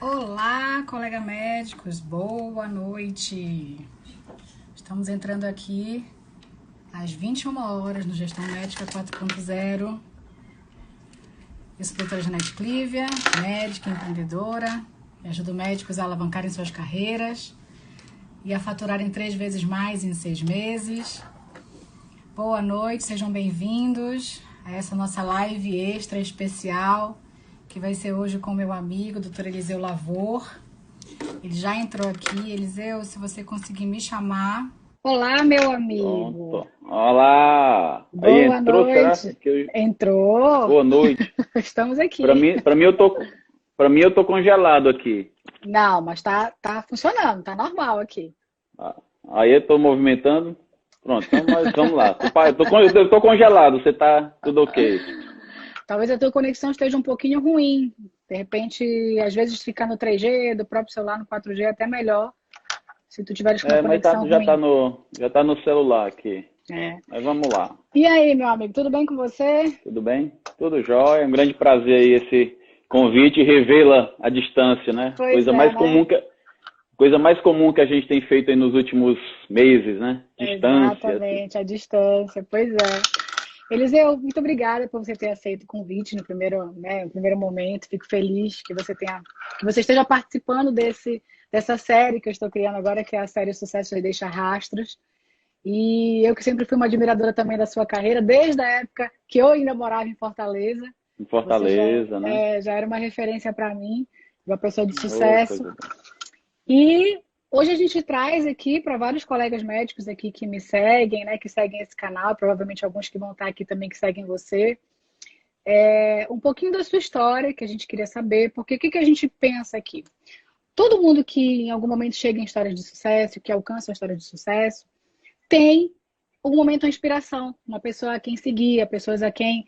Olá, colega médicos, boa noite. Estamos entrando aqui às 21 horas no Gestão Médica 4.0. Eu sou a doutora Janete Clívia, médica, empreendedora, e ajudo médicos a alavancarem suas carreiras e a faturarem 3 vezes mais em 6 meses. Boa noite, sejam bem-vindos a essa nossa live extra especial, que vai ser hoje com meu amigo, Dr. Eliseu Lavor. Ele já entrou aqui. Eliseu, se você conseguir me chamar. Olá, meu amigo. Pronto. Olá! Aí Boa entrou, será? noite. Entrou. Boa noite. Estamos aqui. Para mim eu tô congelado aqui. Não, mas tá funcionando, tá normal aqui. Aí eu tô movimentando. Pronto, então nós vamos lá. Eu tô congelado, você tá tudo ok. Talvez a tua conexão esteja um pouquinho ruim. De repente, às vezes ficar no 3G, do próprio celular no 4G é até melhor. Se tu tiveres com uma Mas conexão ruim. já tá no celular aqui. Mas vamos lá. E aí, meu amigo, tudo bem com você? Tudo bem? Tudo jóia. É um grande prazer aí esse convite e revê-la à distância, né? Pois é, Coisa mais comum que a gente tem feito aí nos últimos meses, né? Distância. Exatamente, a distância, pois é. Eliseu, muito obrigada por você ter aceito o convite no primeiro momento. Fico feliz que você esteja participando dessa série que eu estou criando agora, que é a série Sucesso Deixa Rastros. E eu que sempre fui uma admiradora também da sua carreira, desde a época que eu ainda morava em Fortaleza. Em Fortaleza, né? Já era uma referência para mim, uma pessoa de sucesso. E hoje a gente traz aqui para vários colegas médicos aqui que me seguem, né, que seguem esse canal, provavelmente alguns que vão estar aqui também que seguem você, um pouquinho da sua história, que a gente queria saber, porque o que a gente pensa aqui? Todo mundo que em algum momento chega em histórias de sucesso, que alcança uma história de sucesso, tem um momento de inspiração, uma pessoa a quem seguir, pessoas a quem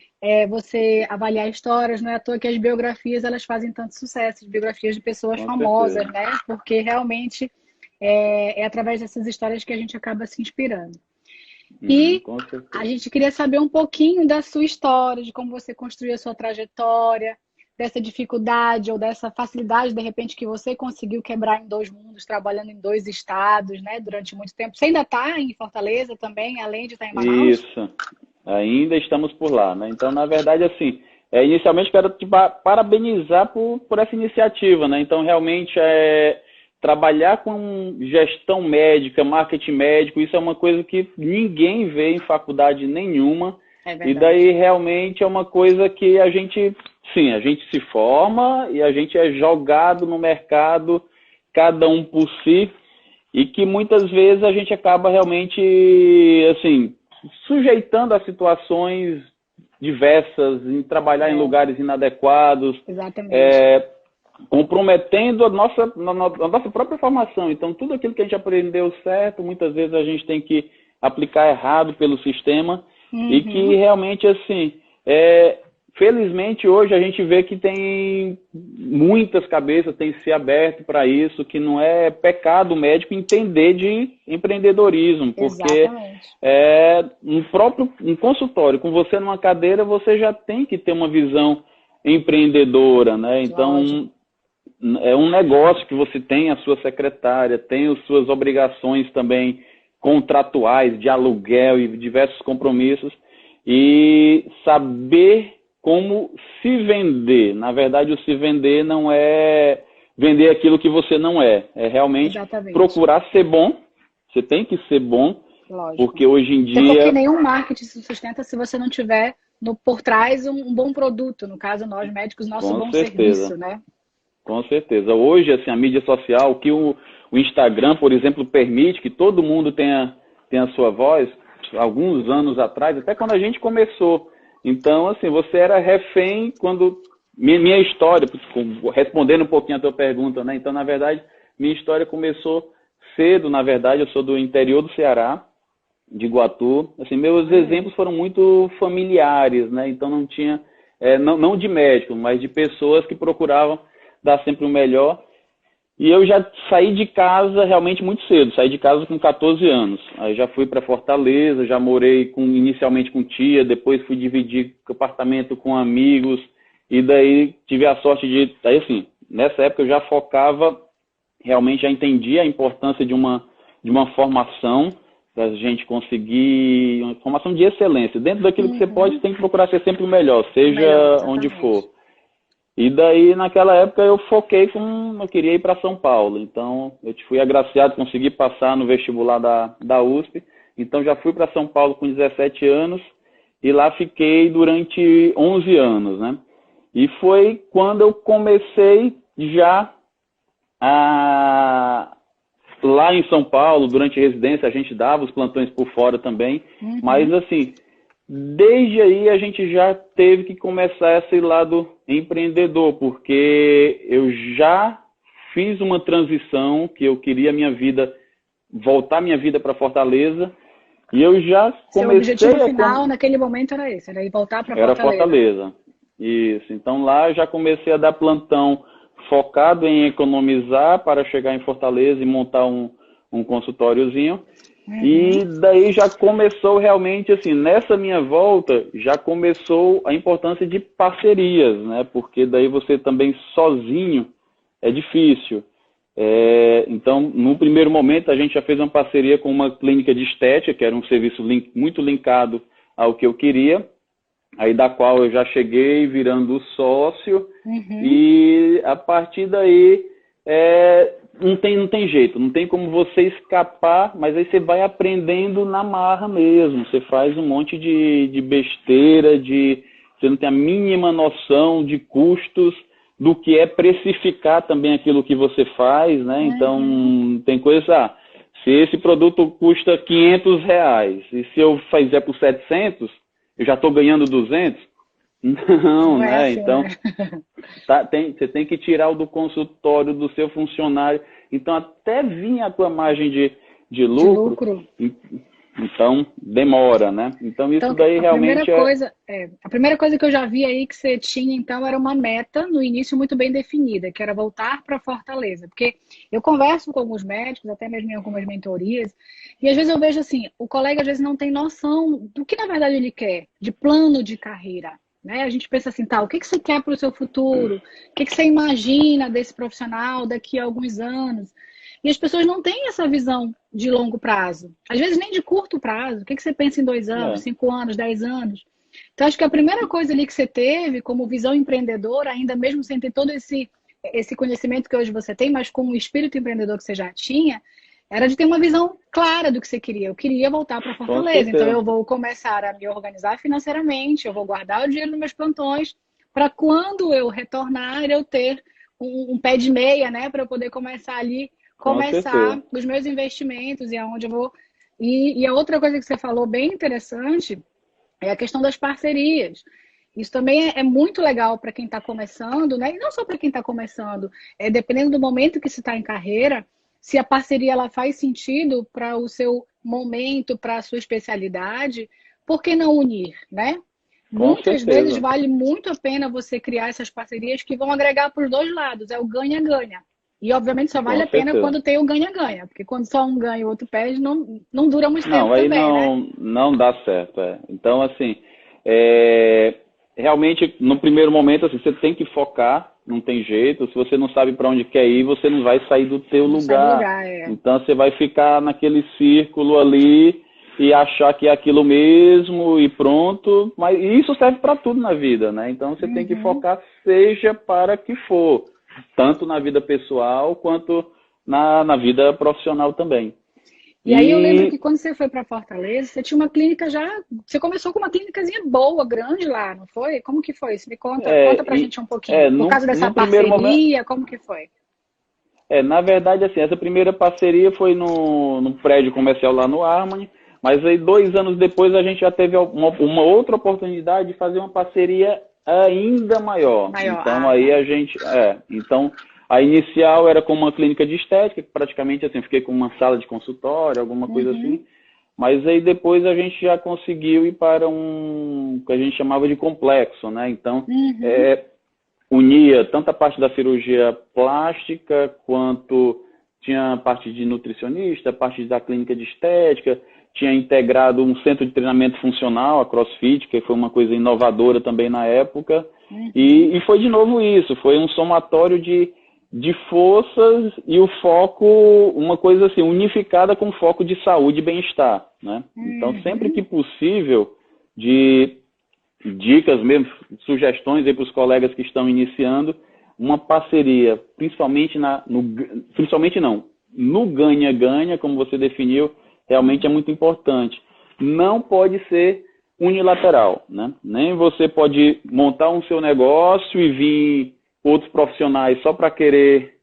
você avaliar histórias. Não é à toa que as biografias elas fazem tanto sucesso, as biografias de pessoas famosas, né? Porque realmente é através dessas histórias que a gente acaba se inspirando. E a gente queria saber um pouquinho da sua história, de como você construiu a sua trajetória, dessa dificuldade ou dessa facilidade, de repente, que você conseguiu quebrar em 2 mundos, trabalhando em 2 estados, né, durante muito tempo. Você ainda está em Fortaleza também, além de estar em Manaus? Isso, ainda estamos por lá, né? Então, na verdade, assim, inicialmente quero te parabenizar por essa iniciativa, né? Então, realmente, trabalhar com gestão médica, marketing médico, isso é uma coisa que ninguém vê em faculdade nenhuma. E daí, realmente, é uma coisa que a gente se forma e a gente é jogado no mercado, cada um por si, e que muitas vezes a gente acaba realmente, assim, sujeitando a situações diversas, em trabalhar em lugares inadequados, comprometendo a nossa própria formação. Então, tudo aquilo que a gente aprendeu certo, muitas vezes a gente tem que aplicar errado pelo sistema, e que realmente, assim, felizmente hoje a gente vê que tem muitas cabeças têm se aberto para isso, que não é pecado médico entender de empreendedorismo, porque um consultório, com você numa cadeira, você já tem que ter uma visão empreendedora, né? Então, é um negócio que você tem a sua secretária, tem as suas obrigações também contratuais, de aluguel e diversos compromissos, e saber como se vender. Na verdade, o se vender não é vender aquilo que você não é. É realmente procurar ser bom. Você tem que ser bom. Lógico. Porque hoje em dia... Porque nenhum marketing se sustenta se você não tiver por trás um bom produto. No caso, nós médicos, nosso bom serviço, né? Com certeza. Hoje, assim, a mídia social, que o Instagram, por exemplo, permite que todo mundo tenha a sua voz, alguns anos atrás, até quando a gente começou. Então, assim, você era refém quando... Minha história, respondendo um pouquinho a tua pergunta, né? Então, na verdade, minha história começou cedo, na verdade, eu sou do interior do Ceará, de Iguatu. Assim, meus exemplos foram muito familiares, né? Então, não tinha... não de médico, mas de pessoas que procuravam dar sempre o melhor. E eu já saí de casa realmente muito cedo, saí de casa com 14 anos. Aí já fui para Fortaleza, já morei inicialmente com tia, depois fui dividir apartamento com amigos, e daí tive a sorte de... Aí assim, nessa época eu já focava, realmente já entendia a importância de uma formação, para a gente conseguir uma formação de excelência. Dentro daquilo que você pode, você tem que procurar ser sempre o melhor, seja onde for. E daí, naquela época, eu foquei eu queria ir para São Paulo. Então, eu fui agraciado, consegui passar no vestibular da USP. Então, já fui para São Paulo com 17 anos e lá fiquei durante 11 anos, né? E foi quando eu comecei já lá em São Paulo, durante a residência, a gente dava os plantões por fora também. Mas, assim, desde aí a gente já teve que começar esse lado empreendedor, porque eu já fiz uma transição, que eu queria voltar minha vida para Fortaleza, e eu já comecei... Seu objetivo final naquele momento era esse, era ir voltar para Fortaleza. Era Fortaleza, isso. Então lá já comecei a dar plantão focado em economizar para chegar em Fortaleza e montar um consultóriozinho. E daí já começou realmente, assim, nessa minha volta, já começou a importância de parcerias, né? Porque daí você também sozinho é difícil. Então, no primeiro momento, a gente já fez uma parceria com uma clínica de estética, que era um serviço muito linkado ao que eu queria, aí da qual eu já cheguei virando sócio, e a partir daí não tem jeito, não tem como você escapar, mas aí você vai aprendendo na marra mesmo, você faz um monte de besteira, você não tem a mínima noção de custos, do que é precificar também aquilo que você faz, né? Então, tem coisa, se esse produto custa R$500, e se eu fizer por 700, eu já estou ganhando 200? Não, né? Assim, então, você tem que tirar o do consultório do seu funcionário. Então, até vir a tua margem de lucro. Então, demora, né? Então, isso daí realmente a primeira coisa que eu já vi aí que você tinha, então, era uma meta no início muito bem definida, que era voltar para Fortaleza. Porque eu converso com alguns médicos, até mesmo em algumas mentorias, e às vezes eu vejo assim, o colega às vezes não tem noção do que na verdade ele quer, de plano de carreira. Né? A gente pensa assim, o que você quer para o seu futuro? O que você imagina desse profissional daqui a alguns anos? E as pessoas não têm essa visão de longo prazo. Às vezes nem de curto prazo. O que você pensa em 2 anos, 5 anos, 10 anos? Então, acho que a primeira coisa ali que você teve como visão empreendedora, ainda mesmo sem ter todo esse conhecimento que hoje você tem, mas com o espírito empreendedor que você já tinha, era de ter uma visão clara do que você queria. Eu queria voltar para Fortaleza, então eu vou começar a me organizar financeiramente, eu vou guardar o dinheiro nos meus plantões, para quando eu retornar, eu ter um pé de meia, né? Para eu poder começar os meus investimentos e aonde eu vou. E a outra coisa que você falou bem interessante é a questão das parcerias. Isso também é muito legal para quem está começando, né? E não só para quem está começando, dependendo do momento que se está em carreira, se a parceria ela faz sentido para o seu momento, para a sua especialidade, por que não unir, né? Muitas vezes vale muito a pena você criar essas parcerias que vão agregar para os dois lados, é o ganha-ganha. E, obviamente, só vale a pena quando tem o ganha-ganha. Porque quando só um ganha e o outro perde, não dura muito tempo também, né? Não dá certo. Então, assim, realmente, no primeiro momento, assim, você tem que focar, não tem jeito. Se você não sabe para onde quer ir, você não vai sair do teu lugar. Então, você vai ficar naquele círculo ali e achar que é aquilo mesmo e pronto. Mas isso serve para tudo na vida, né? Então, você tem que focar, seja para que for. Tanto na vida pessoal quanto na vida profissional também. E aí eu lembro que quando você foi para Fortaleza, você tinha uma clínica você começou com uma clínicazinha boa, grande lá, não foi? Como que foi? Você me conta pra gente um pouquinho. Por causa dessa parceria, como que foi? Na verdade, assim, essa primeira parceria foi no prédio comercial lá no Harmony, mas aí 2 anos depois a gente já teve uma outra oportunidade de fazer uma parceria ainda maior. Então aí a gente então a inicial era com uma clínica de estética, que praticamente assim, fiquei com uma sala de consultório, alguma coisa assim, mas aí depois a gente já conseguiu ir para um que a gente chamava de complexo, né? Então unia tanto a parte da cirurgia plástica quanto tinha a parte de nutricionista, a parte da clínica de estética, tinha integrado um centro de treinamento funcional, a CrossFit, que foi uma coisa inovadora também na época. E foi de novo isso, foi um somatório de de forças e o foco, uma coisa assim, unificada com foco de saúde e bem-estar, né? Então, sempre que possível, de dicas mesmo, sugestões aí para os colegas que estão iniciando, uma parceria, principalmente no ganha-ganha, como você definiu, realmente é muito importante. Não pode ser unilateral, né? Nem você pode montar um seu negócio e vir outros profissionais só para querer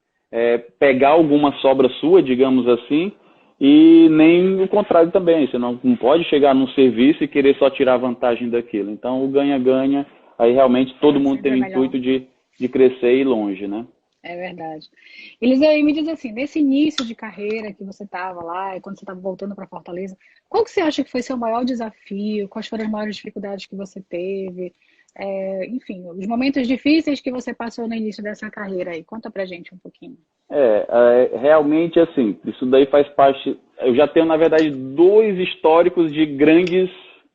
pegar alguma sobra sua, digamos assim, e nem o contrário também. Você não pode chegar num serviço e querer só tirar vantagem daquilo. Então, o ganha-ganha, aí realmente todo mundo tem o intuito de crescer e ir longe, né? É verdade. Eliseu, me diz assim, nesse início de carreira que você estava lá, e quando você estava voltando para Fortaleza, qual que você acha que foi seu maior desafio? Quais foram as maiores dificuldades que você teve? Enfim, os momentos difíceis que você passou no início dessa carreira aí. Conta pra gente um pouquinho. Realmente, assim, isso daí faz parte... Eu já tenho, na verdade, 2 históricos de grandes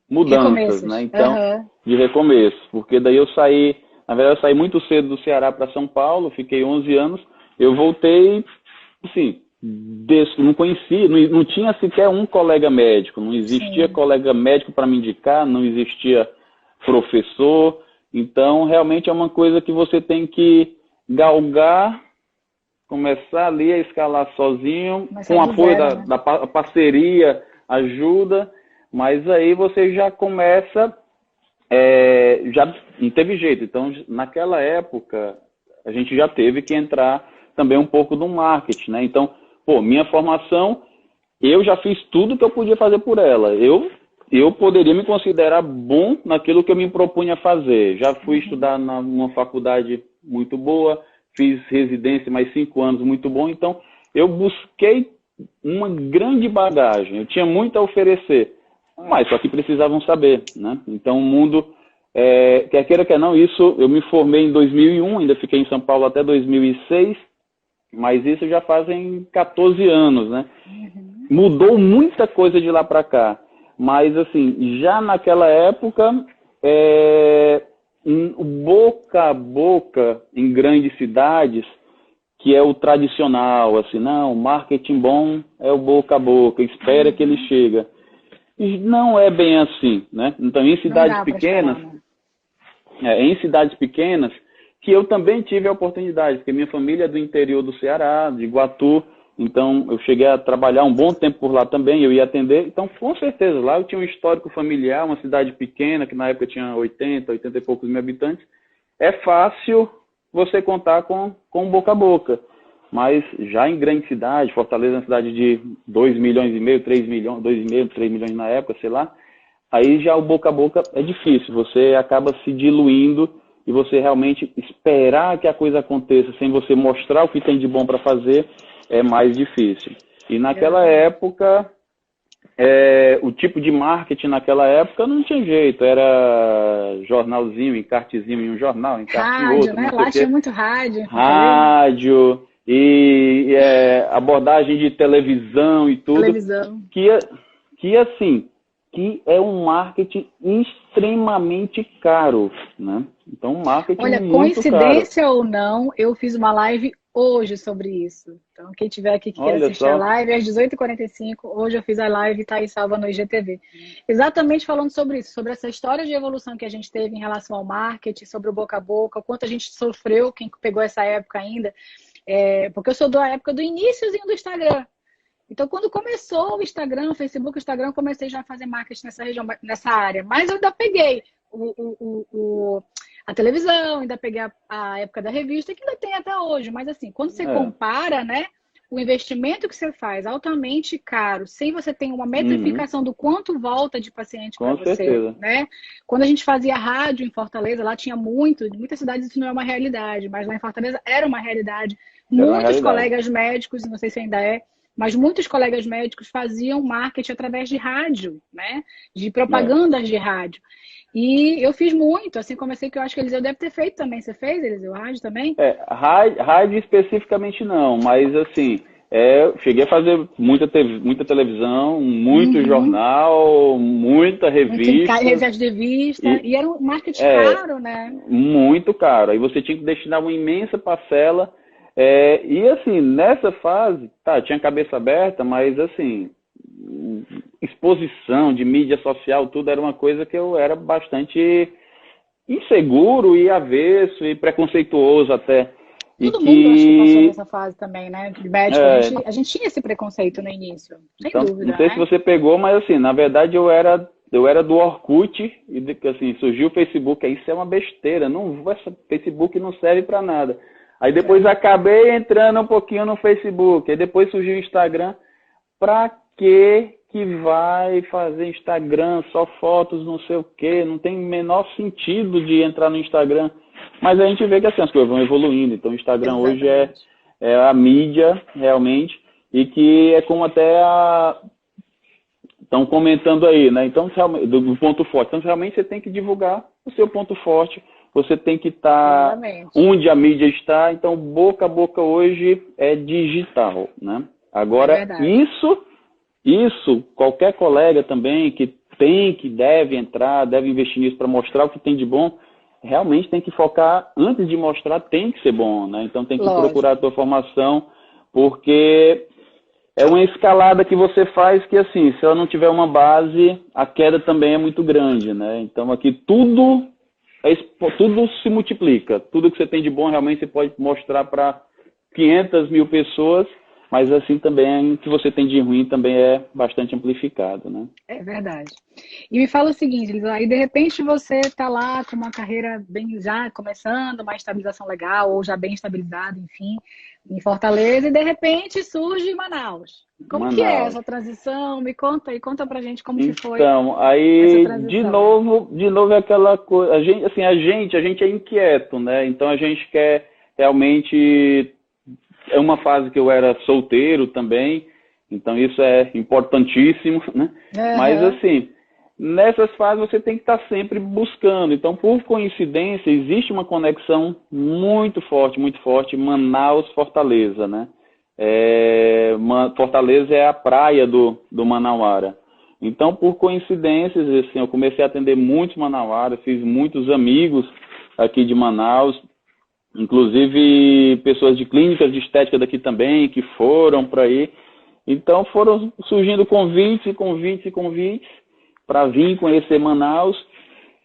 mudanças, né? Então, de recomeço. Porque daí eu saí... Na verdade, eu saí muito cedo do Ceará para São Paulo, fiquei 11 anos. Eu voltei, assim, não conhecia, não tinha sequer um colega médico, não existia colega médico para me indicar, não existia professor. Então, realmente é uma coisa que você tem galgar, começar ali a escalar sozinho, com o apoio da parceria, ajuda, mas aí você já começa... já não teve jeito. Então, naquela época, a gente já teve que entrar também um pouco no marketing, né? Então, minha formação, eu já fiz tudo que eu podia fazer por ela. Eu poderia me considerar bom naquilo que eu me propunha a fazer. Já fui estudar numa faculdade muito boa, fiz residência mais 5 anos, muito bom. Então, eu busquei uma grande bagagem. Eu tinha muito a oferecer. Mas só que precisavam saber, né? Então o mundo, quer queira, quer não, isso, eu me formei em 2001, ainda fiquei em São Paulo até 2006, mas isso já fazem 14 anos, né? Mudou muita coisa de lá para cá, mas assim, já naquela época, boca a boca em grandes cidades, que é o tradicional, assim, não, marketing bom é o boca a boca, espera que ele chega. Não é bem assim, né? Então, em cidades pequenas, que eu também tive a oportunidade, porque minha família é do interior do Ceará, de Iguatu, então eu cheguei a trabalhar um bom tempo por lá também, eu ia atender, então com certeza, lá eu tinha um histórico familiar, uma cidade pequena, que na época tinha 80 e poucos mil habitantes, é fácil você contar com boca a boca. Mas já em grande cidade, Fortaleza é uma cidade de 2 milhões e meio, 3 milhões, 2,5, 3 milhões na época, sei lá, aí já o boca a boca é difícil, você acaba se diluindo e você realmente esperar que a coisa aconteça sem você mostrar o que tem de bom para fazer é mais difícil. E naquela época, o tipo de marketing naquela época não tinha jeito, era jornalzinho, encartezinho em um jornal, encarte em outro. Rádio, né? Lá tinha muito rádio. Rádio... E abordagem de televisão e tudo, que é um marketing extremamente caro, né? Então, marketing Olha, muito coincidência caro. ou não, eu fiz uma live hoje sobre isso. Então, quem tiver aqui que queira assistir a live, às 18h45, hoje eu fiz a live, tá aí salva no IGTV. Exatamente falando sobre isso, sobre essa história de evolução que a gente teve em relação ao marketing, sobre o boca a boca, o quanto a gente sofreu, quem pegou essa época ainda. Porque eu sou da época do iniciozinho do Instagram. Então, quando começou o Instagram, o Facebook, o Instagram, eu comecei já a fazer marketing nessa região, nessa área. Mas eu ainda peguei a televisão, ainda peguei a época da revista, que ainda tem até hoje. Mas assim, quando você compara, né, o investimento que você faz altamente caro, sem você ter uma metrificação do quanto volta de paciente para você, né? Quando a gente fazia rádio em Fortaleza, lá tinha muitas cidades isso não é uma realidade, mas lá em Fortaleza era uma realidade. Muitos colegas médicos, não sei se ainda mas muitos colegas médicos faziam marketing através de rádio, né? De propagandas de rádio. E eu fiz muito, assim, comecei que eu acho que Eliseu deve ter feito também. Você fez, Eliseu, rádio também? Rádio especificamente não, mas assim, cheguei a fazer muita televisão, muito jornal, muita revista. E era um marketing caro, né? Muito caro. Aí você tinha que destinar uma imensa parcela E assim, nessa fase, tá, eu tinha cabeça aberta, mas assim, exposição de mídia social, tudo era uma coisa que eu era bastante inseguro e avesso e preconceituoso até. E Todo mundo acho que passou que, nessa fase também, né? De médico, é, a gente tinha esse preconceito no início, sem então, não dúvida, sei se né? você pegou, mas assim, na verdade eu era do Orkut e assim, surgiu o Facebook, aí isso é uma besteira, não, esse Facebook não serve para nada. Aí depois É. acabei entrando um pouquinho no Facebook, aí depois surgiu o Instagram. Pra que vai fazer Instagram, só fotos, não sei o quê? Não tem o menor sentido de entrar no Instagram. Mas a gente vê que assim, as coisas vão evoluindo. Então o Instagram hoje Exatamente. é a mídia, realmente, e que é como até estão comentando aí, né? Então, do ponto forte. Então, realmente você tem que divulgar o seu ponto forte. Você tem que estar Exatamente. onde a mídia está. Então, boca a boca hoje é digital, né? É Agora, verdade. qualquer colega também que deve entrar, deve investir nisso para mostrar o que tem de bom, realmente tem que focar, antes de mostrar, tem que ser bom, né? Então tem que procurar a Lógico. tua formação, porque é uma escalada que você faz que, assim, se ela não tiver uma base, a queda também é muito grande, né? Então aqui tudo se multiplica. Tudo que você tem de bom, realmente você pode mostrar para 500 mil pessoas, mas assim também o que você tem de ruim também é bastante amplificado, né? É verdade. E me fala o seguinte, Elisa, aí de repente você está lá com uma carreira bem já começando, uma estabilização legal, ou já bem estabilizada, enfim, em Fortaleza, e de repente surge em Manaus. Como que é Manaus. essa transição? Me conta aí, conta pra gente como que foi Então, essa aí transição. de novo é aquela coisa, a gente é inquieto, né? Então a gente quer realmente, é uma fase que eu era solteiro também, então isso é importantíssimo, né? Mas Aham. assim, nessas fases você tem que estar sempre buscando. Então, por coincidência, existe uma conexão muito forte, Manaus-Fortaleza, né? Fortaleza é a praia do Manauara. Então, por coincidências, assim, eu comecei a atender muitos manauaras, fiz muitos amigos aqui de Manaus, inclusive pessoas de clínicas de estética daqui também, que foram para aí. Então, foram surgindo convites para vir conhecer Manaus.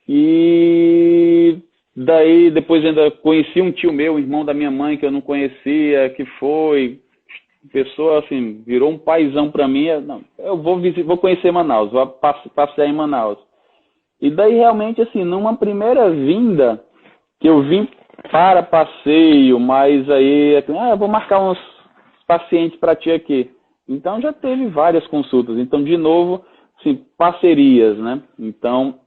E daí, depois ainda conheci um tio meu, irmão da minha mãe, que eu não conhecia, que foi pessoa assim, virou um paizão para mim. Não, eu vou conhecer Manaus, vou passear em Manaus. E daí realmente assim, numa primeira vinda que eu vim para passeio, mas aí eu vou marcar uns pacientes para ti aqui. Então já teve várias consultas. Então de novo, assim, parcerias, né? Então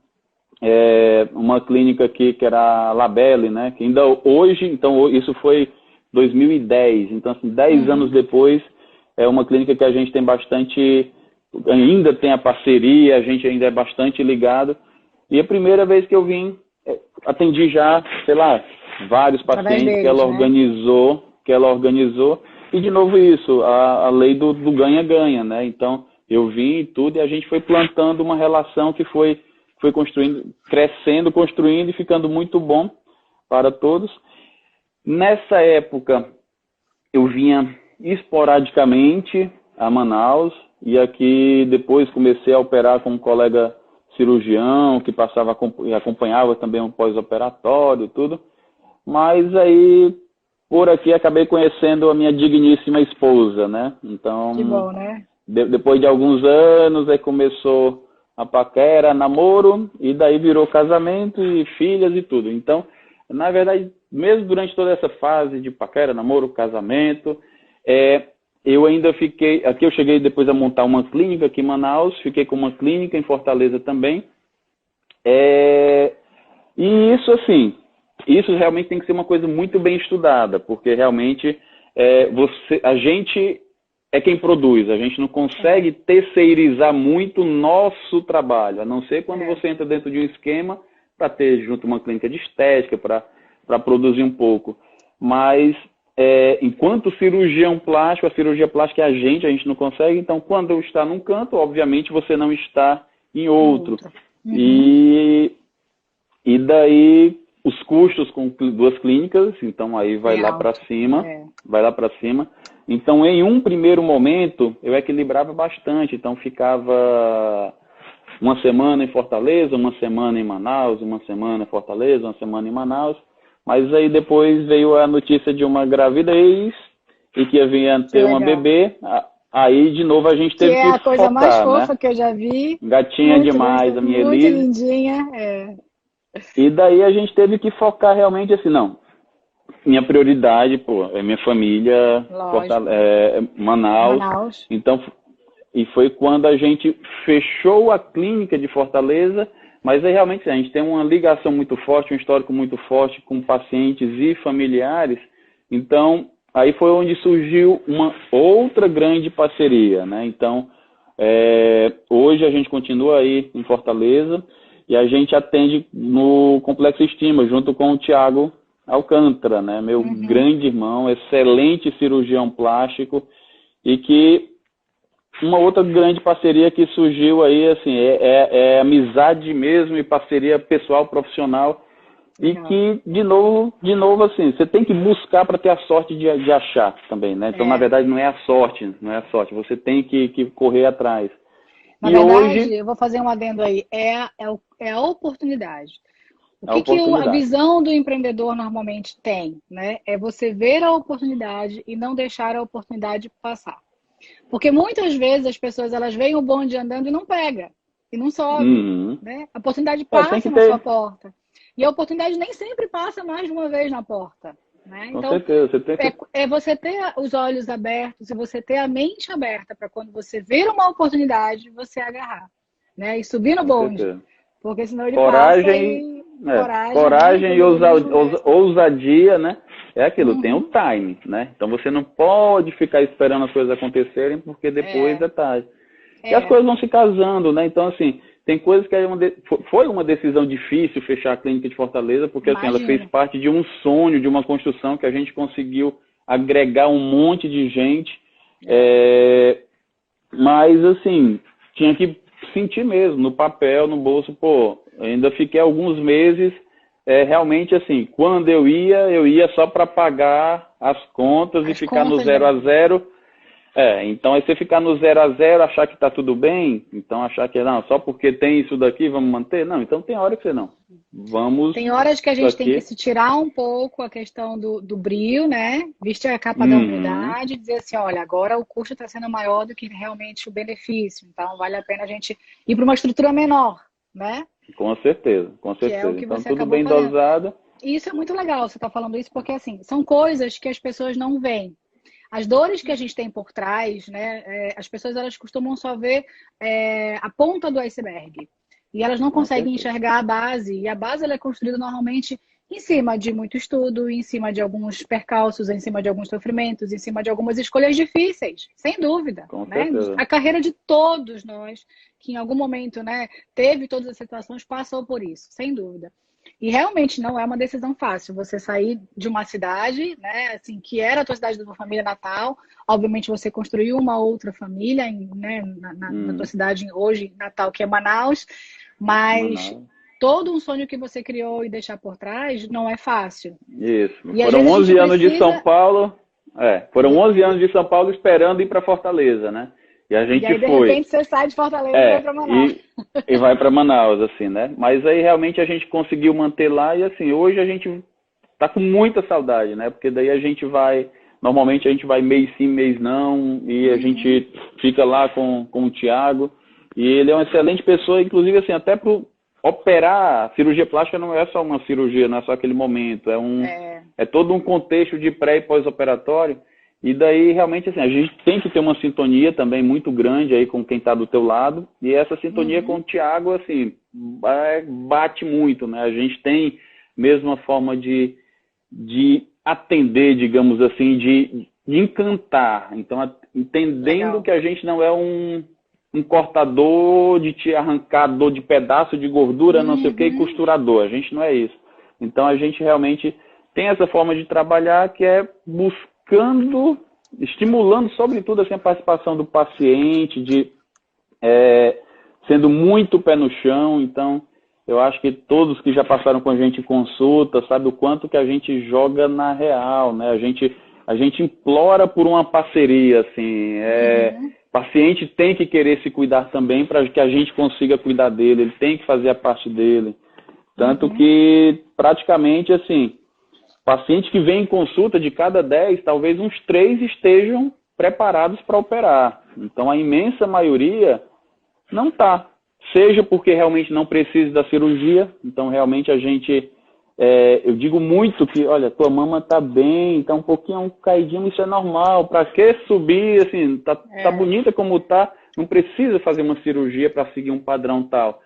uma clínica aqui que era a Labelle, né? Que ainda hoje, então isso foi 2010, então assim, 10 anos Uhum. depois, é uma clínica que a gente tem bastante, ainda tem a parceria, a gente ainda é bastante ligado. E a primeira vez que eu vim, atendi já, sei lá, vários Através pacientes deles, né? que ela organizou, e de novo isso, a lei do ganha-ganha, né? Então, eu vim e tudo, e a gente foi plantando uma relação que foi construindo, crescendo, construindo e ficando muito bom para todos. Nessa época, eu vinha esporadicamente a Manaus e aqui depois comecei a operar com um colega cirurgião que passava e acompanhava também um pós-operatório, tudo. Mas aí, por aqui, acabei conhecendo a minha digníssima esposa, né? Que Então, bom, né? depois de alguns anos, aí começou a paquera, namoro, e daí virou casamento e filhas e tudo. Então, na verdade, mesmo durante toda essa fase de paquera, namoro, casamento, eu ainda fiquei... Aqui eu cheguei depois a montar uma clínica aqui em Manaus, fiquei com uma clínica em Fortaleza também. E isso, assim, isso realmente tem que ser uma coisa muito bem estudada, porque realmente a gente é quem produz, a gente não É, consegue terceirizar muito o nosso trabalho, a não ser quando é. você entra dentro de um esquema para ter junto uma clínica de estética, para produzir um pouco. Mas, enquanto cirurgião plástico, a cirurgia plástica é a gente não consegue, então quando está num canto, obviamente você não está em Em outro. outro. Uhum. E daí os custos com 2 clínicas, então aí vai lá para cima, vai lá para cima. Então, em um primeiro momento, eu equilibrava bastante, então ficava uma semana em Fortaleza, uma semana em Manaus, uma semana em Fortaleza, uma semana em Manaus, mas aí depois veio a notícia de uma gravidez e que ia ter uma bebê, aí de novo a gente teve que focar, né? Que é a coisa mais fofa que eu já vi. Gatinha demais, a minha Muito Elise. lindinha, E daí a gente teve que focar realmente assim, não, minha prioridade, pô, é minha família, Manaus. Então, e foi quando a gente fechou a clínica de Fortaleza, mas aí realmente a gente tem uma ligação muito forte, um histórico muito forte com pacientes e familiares. Então, aí foi onde surgiu uma outra grande parceria, né? Então, hoje a gente continua aí em Fortaleza e a gente atende no Complexo Estima, junto com o Thiago Alcântara, né? Meu grande irmão, excelente cirurgião plástico, e que uma outra grande parceria que surgiu aí, assim, é amizade mesmo e parceria pessoal, profissional, e que, de novo, assim, você tem que buscar para ter a sorte de achar também, né? Então, na verdade, não é a sorte, você tem que correr atrás. Na verdade, eu vou fazer um adendo aí, é a oportunidade. O que a visão do empreendedor normalmente tem, né? É você ver a oportunidade e não deixar a oportunidade passar. Porque muitas vezes as pessoas, elas veem o bonde andando e não pega, e não sobe, né? A oportunidade passa na sua porta. E a oportunidade nem sempre passa mais de uma vez na porta, né? Então, você ter os olhos abertos e você ter a mente aberta para quando você ver uma oportunidade, você agarrar, né? E subir no bonde. Porque senão ele passa e... Coragem e ousadia, né? É aquilo, tem o time, né? Então você não pode ficar esperando as coisas acontecerem, porque depois é tarde. E as coisas vão se casando, né? Então, assim, tem coisas que foi uma decisão difícil fechar a clínica de Fortaleza, porque assim, ela fez parte de um sonho, de uma construção que a gente conseguiu agregar um monte de gente. Mas, assim, tinha que sentir mesmo, no papel, no bolso, pô, ainda fiquei alguns meses, realmente assim, quando eu ia só para pagar as contas e ficar no 0 a 0. Então aí você ficar no 0 a 0, achar que tá tudo bem, então achar que não, só porque tem isso daqui, vamos manter? Não, então tem hora que você não. Tem horas que a gente tem que se tirar um pouco a questão do brio, né? Vestir a capa da humildade e dizer assim, olha, agora o custo está sendo maior do que realmente o benefício, então vale a pena a gente ir para uma estrutura menor, né? Com certeza. Que é o que então você tudo acabou bem fazendo. dosado. E isso é muito legal, você está falando isso, porque assim, são coisas que as pessoas não veem. As dores que a gente tem por trás, né? As pessoas elas costumam só ver a ponta do iceberg. E elas não conseguem enxergar a base. E a base ela é construída normalmente em cima de muito estudo, em cima de alguns percalços, em cima de alguns sofrimentos, em cima de algumas escolhas difíceis, sem dúvida. Né? A carreira de todos nós, que em algum momento, né, teve todas as situações, passou por isso, sem dúvida. E realmente não é uma decisão fácil você sair de uma cidade, né, assim, que era a tua cidade da tua família natal. Obviamente você construiu uma outra família, né, na tua cidade hoje natal, que é Manaus, mas todo um sonho que você criou e deixar por trás não é fácil. Isso. Foram 11 anos de São Paulo. Foram 11 anos de São Paulo esperando ir para Fortaleza, né? E a gente aí, de repente, você sai de Fortaleza e vai para Manaus. E vai para Manaus, assim, né? Mas aí, realmente, a gente conseguiu manter lá. E, assim, hoje a gente tá com muita saudade, né? Porque daí a gente vai... Normalmente, a gente vai mês sim, mês não. E a gente fica lá com o Thiago. E ele é uma excelente pessoa. Inclusive, assim, até para operar... Cirurgia plástica não é só uma cirurgia, não é só aquele momento. É todo um contexto de pré e pós-operatório. E daí, realmente, assim, a gente tem que ter uma sintonia também muito grande aí com quem está do teu lado. E essa sintonia com o Thiago, assim, bate muito, né? A gente tem mesmo uma forma de atender, digamos assim, de encantar. Então, entendendo que a gente não é um cortador de te arrancar dor de pedaço de gordura, não sei o que, e costurador. A gente não é isso. Então, a gente realmente tem essa forma de trabalhar que é estimulando, sobretudo, assim, a participação do paciente, sendo muito pé no chão. Então, Eu acho que todos que já passaram com a gente em consulta, sabe o quanto que a gente joga na real, né? A gente implora por uma parceria, assim. Paciente tem que querer se cuidar também para que a gente consiga cuidar dele, ele tem que fazer a parte dele. Tanto que, praticamente, assim, paciente que vem em consulta, de cada 10, talvez uns 3 estejam preparados para operar. Então, a imensa maioria não está. Seja porque realmente não precisa da cirurgia, então realmente a gente, eu digo muito que, olha, tua mama tá bem, tá um pouquinho caidinho, isso é normal, para que subir, assim, tá bonita como tá, não precisa fazer uma cirurgia para seguir um padrão tal.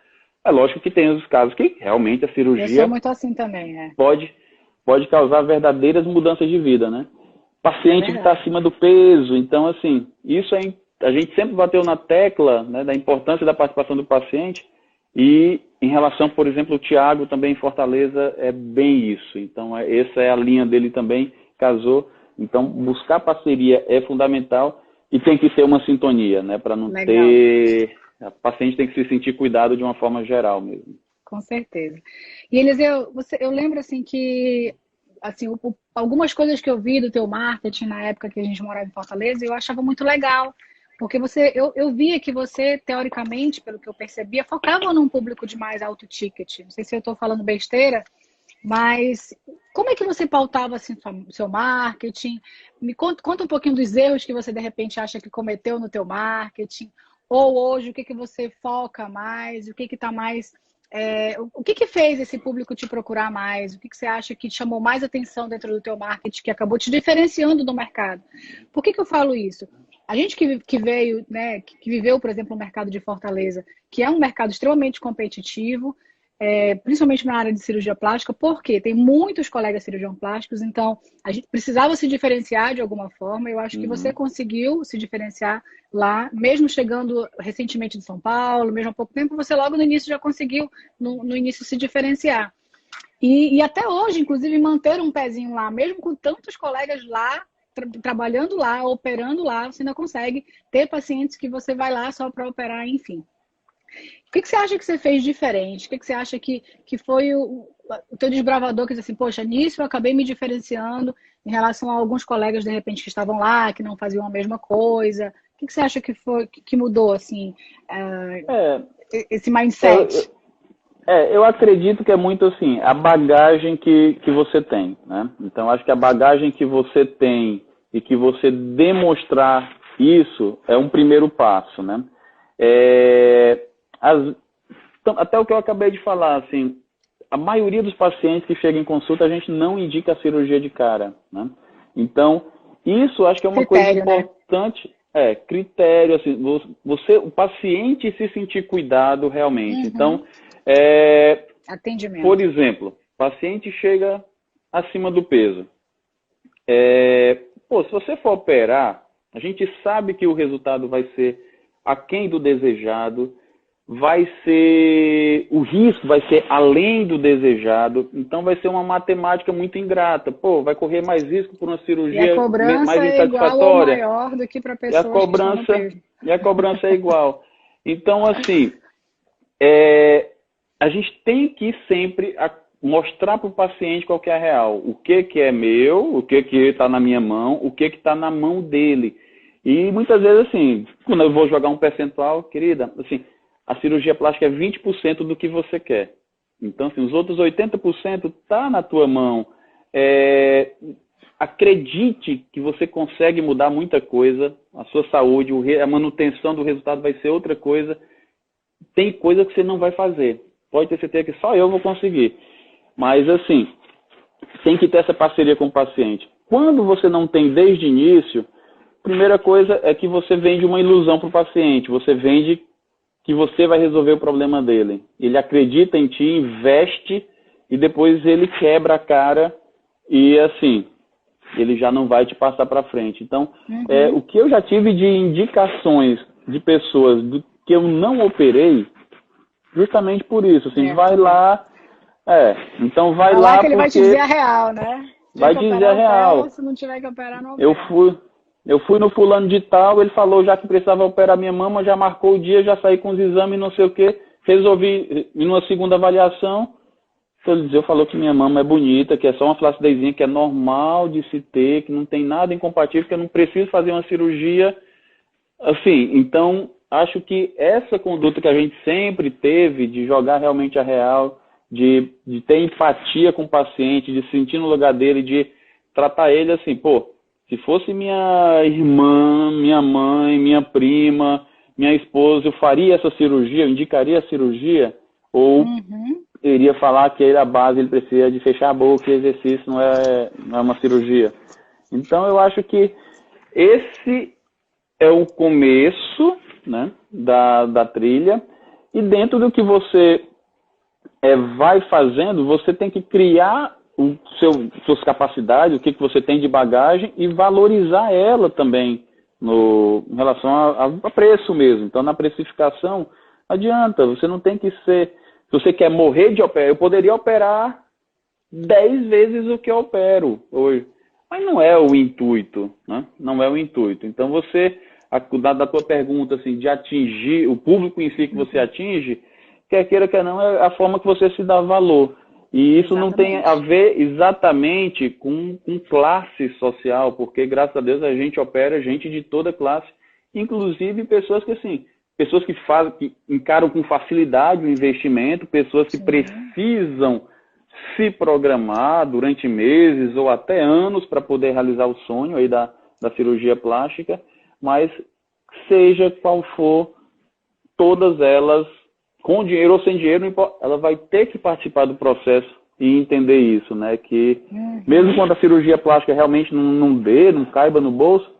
É lógico que tem os casos que realmente a cirurgia... Eu sou muito assim também, pode causar verdadeiras mudanças de vida, né? Paciente que está acima do peso, então, assim, isso a gente sempre bateu na tecla, né, da importância da participação do paciente e em relação, por exemplo, o Thiago também em Fortaleza é bem isso. Então, essa é a linha dele também, casou. Então, buscar parceria é fundamental e tem que ter uma sintonia, né, para não ter... A paciente tem que se sentir cuidado de uma forma geral mesmo. Com certeza. E Eliseu, eu lembro assim que assim, algumas coisas que eu vi do teu marketing na época que a gente morava em Fortaleza, eu achava muito legal. Porque eu via que você, teoricamente, pelo que eu percebia, focava num público de mais alto ticket. Não sei se eu estou falando besteira, mas como é que você pautava assim, o seu marketing? Me conta um pouquinho dos erros que você, de repente, acha que cometeu no teu marketing. Ou hoje, o que você foca mais? O que está mais... o que fez esse público te procurar mais? O que você acha que chamou mais atenção dentro do teu marketing, que acabou te diferenciando do mercado? Por que eu falo isso? A gente que veio, né, que viveu, por exemplo, o mercado de Fortaleza, que é um mercado extremamente competitivo, principalmente na área de cirurgia plástica, porque tem muitos colegas cirurgiões plásticos, então a gente precisava se diferenciar de alguma forma. Eu acho que você conseguiu se diferenciar lá, mesmo chegando recentemente de São Paulo, mesmo há pouco tempo, você logo no início já conseguiu, no início, se diferenciar. E até hoje, inclusive, manter um pezinho lá, mesmo com tantos colegas lá, trabalhando lá, operando lá, você ainda consegue ter pacientes que você vai lá só para operar, enfim. O que você acha que você fez diferente? O que você acha que foi o teu desbravador que diz assim, poxa, nisso eu acabei me diferenciando em relação a alguns colegas, de repente, que estavam lá, que não faziam a mesma coisa? O que você acha que mudou, assim, esse mindset? Eu acredito que é muito assim, a bagagem que você tem, né? Então, acho que a bagagem que você tem e que você demonstrar isso é um primeiro passo, né? Até o que eu acabei de falar, assim, a maioria dos pacientes que chegam em consulta, a gente não indica a cirurgia de cara, né? Então, isso acho que é uma coisa importante, critério, assim, o paciente se sentir cuidado realmente. Então, atendimento. Por exemplo, paciente chega acima do peso. Se você for operar, a gente sabe que o resultado vai ser aquém do desejado, o risco vai ser além do desejado, então vai ser uma matemática muito ingrata. Vai correr mais risco por uma cirurgia mais insatisfatória. É igual ou maior do que para pessoas e a cobrança é igual. Então, assim, a gente tem que sempre mostrar para o paciente qual que é a real. O que é meu, o que está na minha mão, o que está na mão dele. E muitas vezes, assim, quando eu vou jogar um percentual, querida, assim, a cirurgia plástica é 20% do que você quer. Então, assim, os outros 80% está na tua mão. Acredite que você consegue mudar muita coisa. A sua saúde, a manutenção do resultado vai ser outra coisa. Tem coisa que você não vai fazer. Pode ter certeza que só eu vou conseguir. Mas, assim, tem que ter essa parceria com o paciente. Quando você não tem desde o início, a primeira coisa é que você vende uma ilusão para o paciente. Você vende que você vai resolver o problema dele. Ele acredita em ti, investe e depois ele quebra a cara e, assim, ele já não vai te passar para frente. Então, o que eu já tive de indicações de pessoas que eu não operei, justamente por isso, assim, vai lá, então vai lá que ele vai te dizer a real, né? Vai dizer a real. Se não tiver que operar, não opera. Eu fui no fulano de tal, ele falou já que precisava operar minha mama, já marcou o dia, já saí com os exames, não sei o quê. resolvi, e numa segunda avaliação, eu falou que minha mama é bonita, que é só uma flacidezinha, que é normal de se ter, que não tem nada incompatível, que eu não preciso fazer uma cirurgia. Assim, então, acho que essa conduta que a gente sempre teve, de jogar realmente a real, de ter empatia com o paciente, de se sentir no lugar dele, de tratar ele assim, pô, se fosse minha irmã, minha mãe, minha prima, minha esposa, eu faria essa cirurgia, eu indicaria a cirurgia, ou eu iria falar que a base ele precisa de fechar a boca, e exercício não é uma cirurgia. Então, eu acho que esse é o começo, né, da trilha, e dentro do que você vai fazendo, você tem que criar suas capacidades, o que você tem de bagagem e valorizar ela também em relação a preço mesmo. Então, na precificação, não adianta, você não tem que ser... Se você quer morrer de operar, eu poderia operar 10 vezes o que eu opero hoje. Mas não é o intuito, né? Não é o intuito. Então, da tua pergunta, assim, de atingir o público em si que você atinge, quer queira, quer não, é a forma que você se dá valor. E isso não tem a ver exatamente com classe social, porque, graças a Deus, a gente opera gente de toda classe, inclusive pessoas que encaram com facilidade o investimento, pessoas que precisam se programar durante meses ou até anos para poder realizar o sonho aí da cirurgia plástica, mas seja qual for, todas elas, com dinheiro ou sem dinheiro, ela vai ter que participar do processo e entender isso, né? Que mesmo quando a cirurgia plástica realmente não caiba no bolso,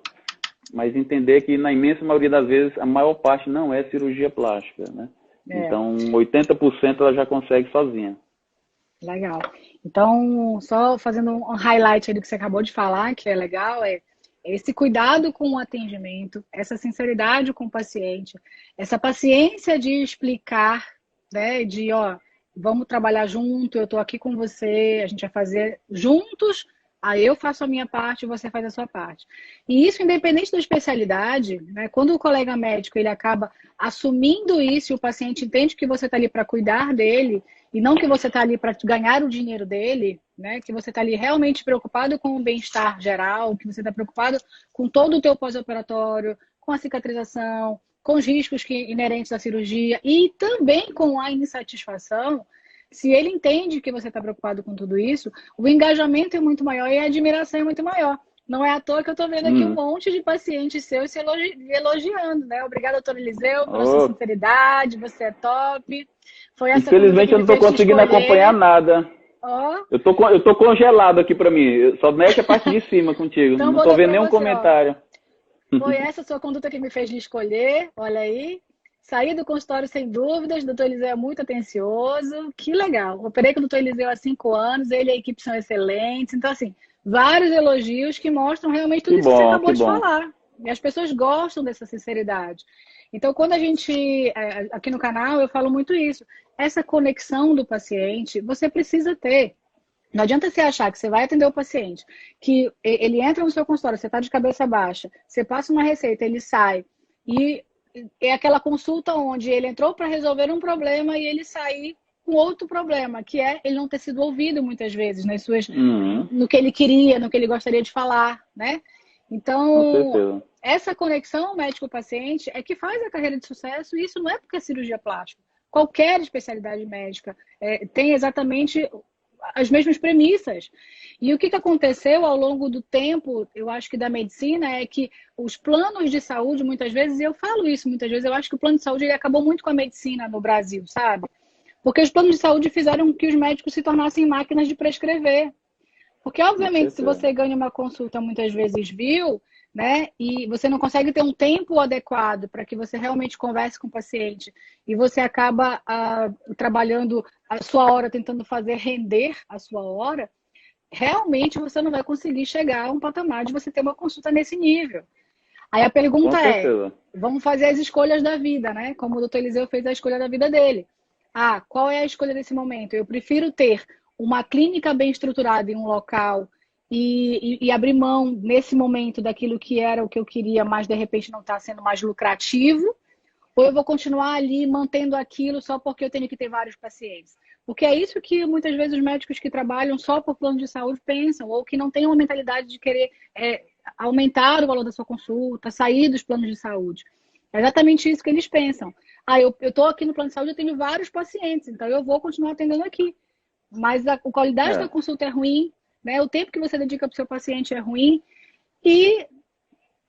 mas entender que na imensa maioria das vezes a maior parte não é cirurgia plástica, né? Então 80% ela já consegue sozinha. Legal. Então, só fazendo um highlight aí do que você acabou de falar, que é legal, esse cuidado com o atendimento, essa sinceridade com o paciente, essa paciência de explicar, né, vamos trabalhar junto, eu estou aqui com você, a gente vai fazer juntos, aí eu faço a minha parte, você faz a sua parte. E isso, independente da especialidade, né, quando o colega médico ele acaba assumindo isso e o paciente entende que você está ali para cuidar dele, e não que você está ali para ganhar o dinheiro dele, né? Que você está ali realmente preocupado com o bem-estar geral, que você está preocupado com todo o teu pós-operatório, com a cicatrização, com os riscos inerentes à cirurgia e também com a insatisfação. Se ele entende que você está preocupado com tudo isso, o engajamento é muito maior e a admiração é muito maior. Não é à toa que eu estou vendo aqui um monte de pacientes seus se elogiando, né? Obrigada, doutor Eliseu, pela sua sinceridade, você é top. Foi essa Infelizmente eu não estou conseguindo acompanhar nada. Eu tô congelado aqui para mim. Só mexe a parte de cima contigo. Então, não estou vendo nenhum comentário. Foi essa sua conduta que me fez lhe escolher. Olha aí. Saí do consultório sem dúvidas. O doutor Eliseu é muito atencioso. Que legal. Operei com o doutor Eliseu há 5 anos. Ele e a equipe são excelentes. Então, assim, vários elogios que mostram realmente tudo isso que você acabou de falar. E as pessoas gostam dessa sinceridade. Então, quando a gente, aqui no canal, eu falo muito isso. Essa conexão do paciente, você precisa ter. Não adianta você achar que você vai atender o paciente, que ele entra no seu consultório, você está de cabeça baixa, você passa uma receita, ele sai, e é aquela consulta onde ele entrou para resolver um problema e ele sair com outro problema, que é ele não ter sido ouvido muitas vezes nas suas, no que ele queria, no que ele gostaria de falar, né? Então, essa conexão médico-paciente é que faz a carreira de sucesso, e isso não é porque é cirurgia plástica. Qualquer especialidade médica tem exatamente as mesmas premissas. E o que aconteceu ao longo do tempo, eu acho que da medicina, é que os planos de saúde, muitas vezes, e eu falo isso muitas vezes, eu acho que o plano de saúde ele acabou muito com a medicina no Brasil, sabe? Porque os planos de saúde fizeram que os médicos se tornassem máquinas de prescrever. Porque, obviamente, se você ganha uma consulta muitas vezes né, e você não consegue ter um tempo adequado para que você realmente converse com o paciente e você acaba trabalhando a sua hora, tentando fazer render a sua hora, realmente você não vai conseguir chegar a um patamar de você ter uma consulta nesse nível. Aí a pergunta vamos fazer as escolhas da vida, né? Como o doutor Eliseu fez a escolha da vida dele. Qual é a escolha desse momento? Eu prefiro ter uma clínica bem estruturada em um local e abrir mão, nesse momento, daquilo que era o que eu queria, mas de repente não está sendo mais lucrativo, ou eu vou continuar ali mantendo aquilo só porque eu tenho que ter vários pacientes? Porque é isso que muitas vezes os médicos que trabalham só por plano de saúde pensam, ou que não têm uma mentalidade de querer aumentar o valor da sua consulta, sair dos planos de saúde. É exatamente isso que eles pensam. Eu estou aqui no plano de saúde, eu tenho vários pacientes, então eu vou continuar atendendo aqui. Mas a qualidade da consulta é ruim, né? O tempo que você dedica para o seu paciente é ruim e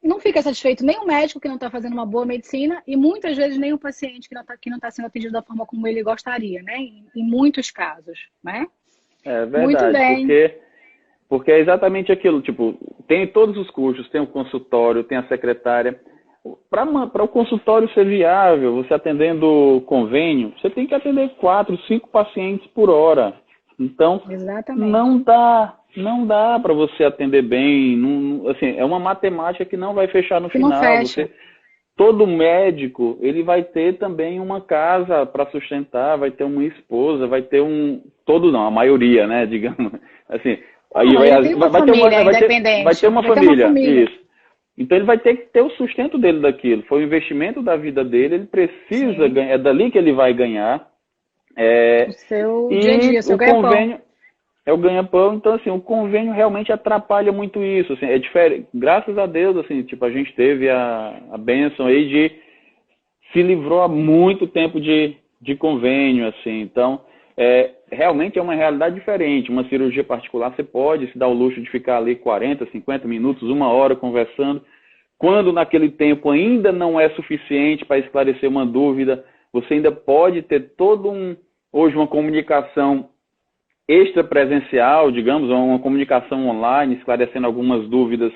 não fica satisfeito nem o médico que não está fazendo uma boa medicina e muitas vezes nem o paciente que não tá sendo atendido da forma como ele gostaria, né? Em muitos casos, né? É Muito verdade, bem. porque é exatamente aquilo, tipo, tem todos os custos, tem o consultório, tem a secretária. Para o consultório ser viável, você atendendo convênio, você tem que atender 4, 5 pacientes por hora. Então, Exatamente. não dá para você atender bem. Não, assim, é uma matemática que não vai fechar no Que não final. fecha. Todo médico, ele vai ter também uma casa para sustentar, vai ter uma esposa, vai ter todo não, a maioria, né, digamos. Assim, aí Não, ele tem uma família independente. vai ter uma família, isso. Então ele vai ter que ter o sustento dele daquilo. Foi o investimento da vida dele, ele precisa ganhar, é dali que ele vai ganhar. O seu dia a dia, o seu ganha-pão. Convênio é o ganha-pão, então assim, o convênio realmente atrapalha muito isso, assim, é diferente, graças a Deus, assim, tipo, a gente teve a bênção aí de se livrou há muito tempo de convênio, assim, então, realmente é uma realidade diferente, uma cirurgia particular, você pode se dar o luxo de ficar ali 40, 50 minutos, 1 hora conversando, quando naquele tempo ainda não é suficiente para esclarecer uma dúvida, você ainda pode ter hoje uma comunicação extrapresencial, digamos, uma comunicação online, esclarecendo algumas dúvidas